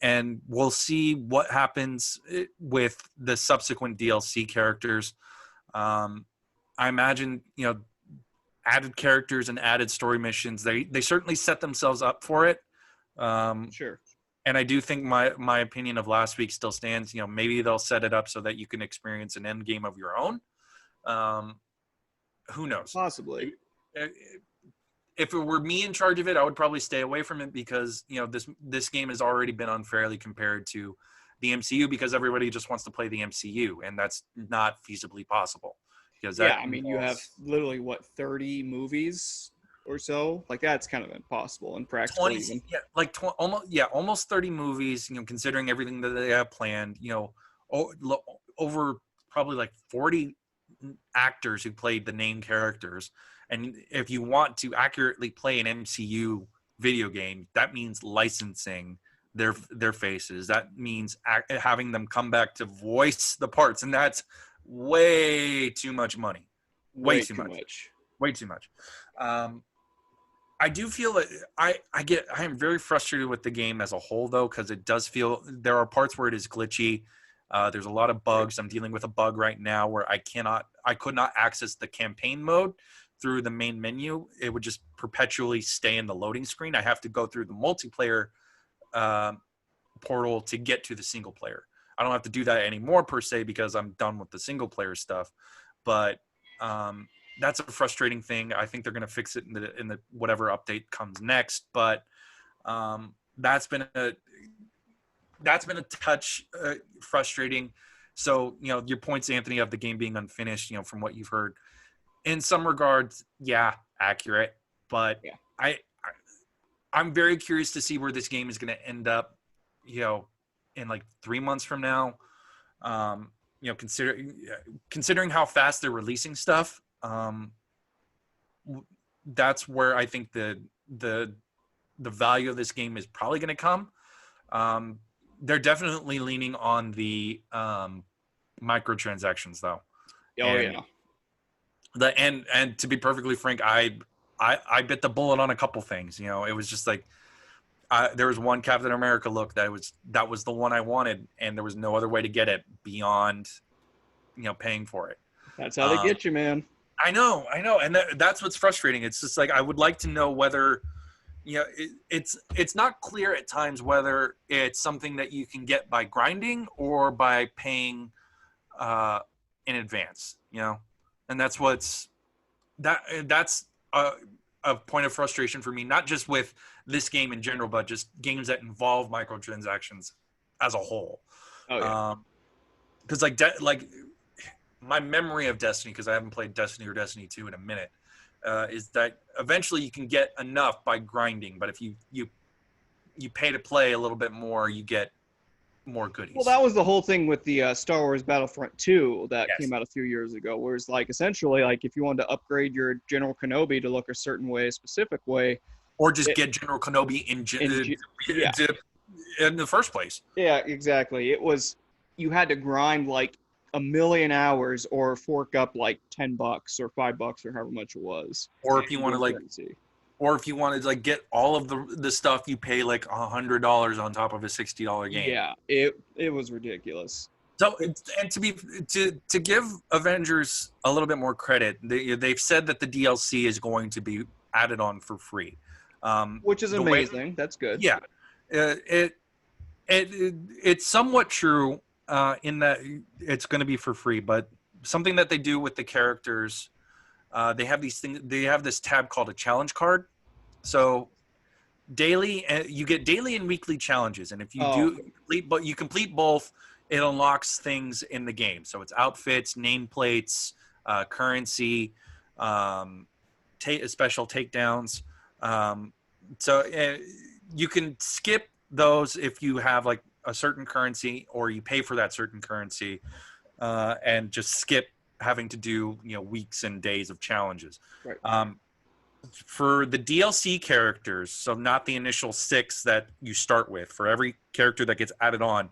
And we'll see what happens with the subsequent DLC characters. I imagine, added characters and added story missions. They certainly set themselves up for it. Sure. And I do think my opinion of last week still stands. Maybe they'll set it up so that you can experience an end game of your own. Who knows? Possibly. If it were me in charge of it, I would probably stay away from it because, this game has already been unfairly compared to the MCU because everybody just wants to play the MCU, and that's not feasibly possible. Because you have literally 30 movies or so. Like that's kind of impossible and practical. Almost 30 movies. Considering everything that they have planned. Over probably 40 actors who played the name characters. And if you want to accurately play an MCU video game, that means licensing their faces. That means having them come back to voice the parts, and that's way too much money. Way too much. I do feel that I am very frustrated with the game as a whole, though, because it does feel there are parts where it is glitchy. There's a lot of bugs. I'm dealing with a bug right now where I could not access the campaign mode through the main menu. It would just perpetually stay in the loading screen. I have to go through the multiplayer portal to get to the single player. I don't have to do that anymore per se because I'm done with the single player stuff. But that's a frustrating thing. I think they're going to fix it in the whatever update comes next. But that's been a touch frustrating. So your points, Anthony, of the game being unfinished. From what you've heard. In some regards, yeah, accurate. But yeah. I'm very curious to see where this game is going to end up, in 3 months from now. Considering how fast they're releasing stuff, that's where I think the value of this game is probably going to come. They're definitely leaning on the microtransactions, though. Yeah. And to be perfectly frank, I bit the bullet on a couple things. It was just there was one Captain America look that was the one I wanted, and there was no other way to get it beyond paying for it. That's how they get you, man. I know, and that's what's frustrating. It's just I would like to know whether it's not clear at times whether it's something that you can get by grinding or by paying in advance. And that's that's a point of frustration for me, not just with this game in general, but just games that involve microtransactions as a whole. Oh yeah. Because my memory of Destiny, because I haven't played Destiny or Destiny 2 in a minute, is that eventually you can get enough by grinding, but if you pay to play a little bit more, you get more goodies. Well, that was the whole thing with the Star Wars Battlefront 2 that came out a few years ago, where it's essentially if you wanted to upgrade your General Kenobi to look a certain way, a specific way, or just get General Kenobi in the first place. Yeah, exactly. You had to grind a million hours or fork up like $10 or $5 or however much it was. Or if you want to like, currency. or if you wanted to like get all of the stuff, you pay like $100 on top of a $60 game. Yeah, it was ridiculous. So, and to give Avengers a little bit more credit, they've said that the DLC is going to be added on for free, Which is amazing. That's good. Yeah, it's somewhat true in that it's going to be for free, but something that they do with the characters, they have these things. They have this tab called a challenge card. So daily, you get daily and weekly challenges, and if you you complete both, it unlocks things in the game. So it's outfits, nameplates, currency, special takedowns. So you can skip those if you have like a certain currency or you pay for that certain currency, and just skip having to do weeks and days of challenges. Right. For the DLC characters, so not the initial 6 that you start with, for every character that gets added on,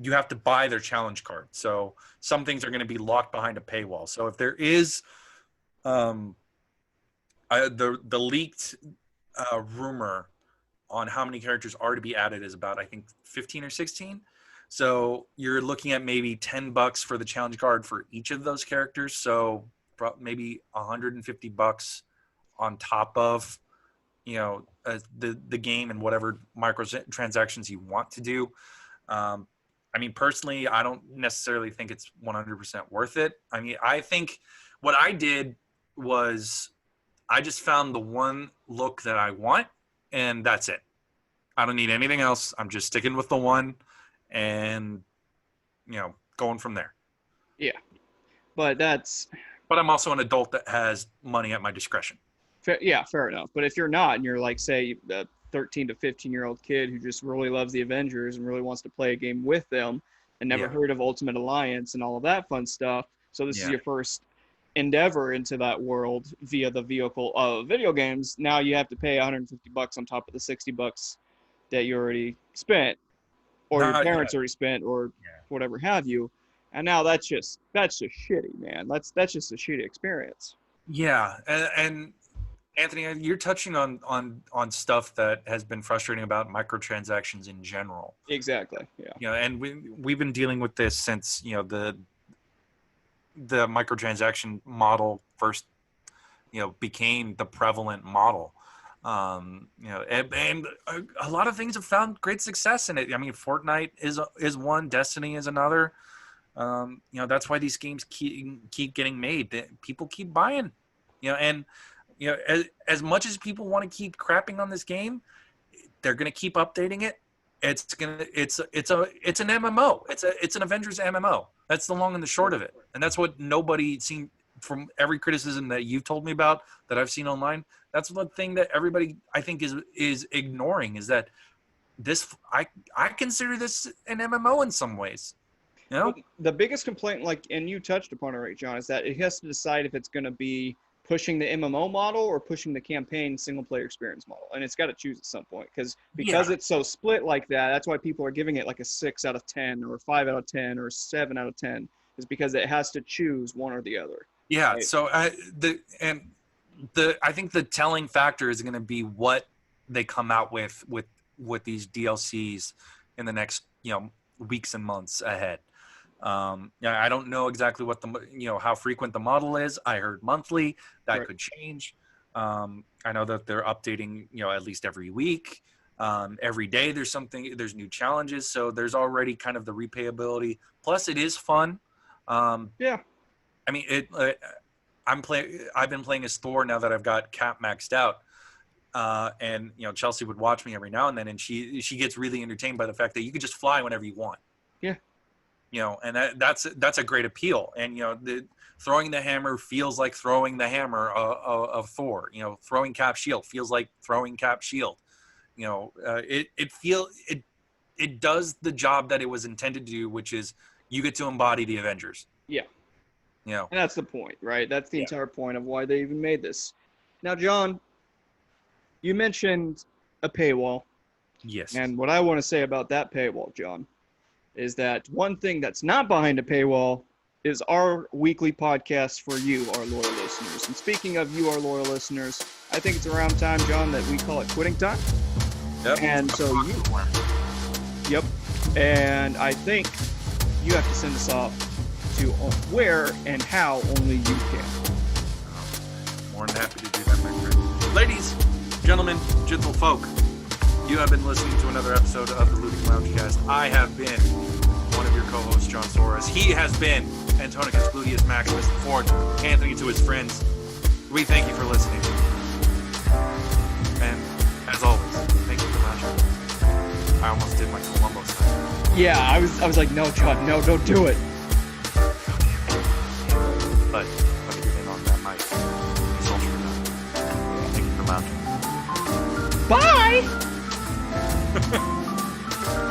you have to buy their challenge card. So some things are going to be locked behind a paywall. So if there is the leaked rumor on how many characters are to be added is about, I think, 15 or 16. So you're looking at maybe $10 for the challenge card for each of those characters. So maybe $150 on top of the game and whatever microtransactions you want to do. I mean, personally, I don't necessarily think it's 100% worth it. I mean, I think what I did was I just found the one look that I want, and that's it. I don't need anything else. I'm just sticking with the one and, going from there. Yeah. But I'm also an adult that has money at my discretion. Fair enough. But if you're not, and you're like, say, a 13 to 15-year-old kid who just really loves the Avengers and really wants to play a game with them and never heard of Ultimate Alliance and all of that fun stuff, so this is your first endeavor into that world via the vehicle of video games, now you have to pay $150 on top of the $60 that you already spent, or your parents already spent, or whatever have you. And now that's just shitty, man. That's just a shitty experience. Yeah, and Anthony, you're touching on stuff that has been frustrating about microtransactions in general. Exactly. Yeah. And we've been dealing with this since the microtransaction model first became the prevalent model. And a lot of things have found great success in it. I mean, Fortnite is one, Destiny is another. That's why these games keep getting made. People keep buying. And as much as people want to keep crapping on this game, they're going to keep updating it. It's an MMO. It's an Avengers MMO. That's the long and the short of it. And that's what nobody seen from every criticism that you've told me about that I've seen online. That's one thing that everybody I think is ignoring, is that this I consider this an MMO in some ways. The biggest complaint, and you touched upon it, right, John, is that it has to decide if it's going to be pushing the MMO model or pushing the campaign single-player experience model. And it's got to choose at some point because it's so split like that. That's why people are giving it like a 6 out of 10 or 5 out of 10 or 7 out of 10, is because it has to choose one or the other. Yeah, right? So I think the telling factor is going to be what they come out with these DLCs in the next weeks and months ahead. I don't know exactly what how frequent the model is. I heard monthly. That could change. I know that they're updating at least every week. Every day there's new challenges, so there's already kind of the repayability. Plus it is fun. I mean, I've been playing as Thor now that I've got Cap maxed out. And Chelsea would watch me every now and then, and she gets really entertained by the fact that you could just fly whenever you want. And that's a great appeal. And throwing the hammer feels like throwing the hammer of Thor. Throwing Cap shield feels like throwing Cap shield. It does the job that it was intended to do, which is you get to embody the Avengers. Yeah. And that's the point, right? That's the entire point of why they even made this. Now, John, you mentioned a paywall. Yes. And what I want to say about that paywall, John, is that one thing that's not behind a paywall is our weekly podcast for you, our loyal listeners. And speaking of you, our loyal listeners, I think it's around time, John, that we call it quitting time. Yep. And so Yep. And I think you have to send us off to where and how only you can. More than happy to do that, my friend. Ladies, gentlemen, gentle folk, you have been listening to another episode of the Ludic Loungecast. I have been one of your co-hosts, John Soros. He has been Antonicus, Gluteus Maximus IV, Anthony to his friends. We thank you for listening. And as always, thank you for Macho. I almost did my Columbo sign. Yeah, I was like, no, John, no, don't do it. But let me get in on that mic. It's all true. Thank you for Macho. Bye!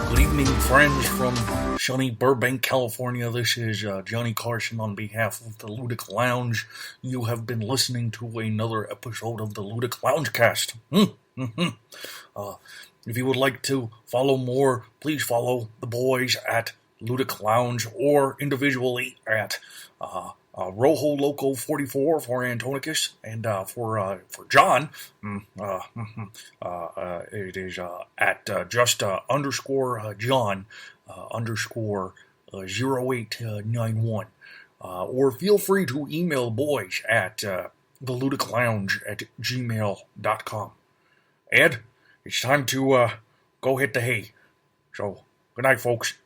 Good evening, friends from sunny Burbank, California. This is Johnny Carson on behalf of the Ludic Lounge. You have been listening to another episode of the Ludic Loungecast. If you would like to follow more, please follow the boys at Ludic Lounge or individually at Rojo Loco 44 for Antonicus, and for John, it is at just underscore John underscore 0891. Or feel free to email boys at theludiclounge@gmail.com. Ed, it's time to go hit the hay. So, good night, folks.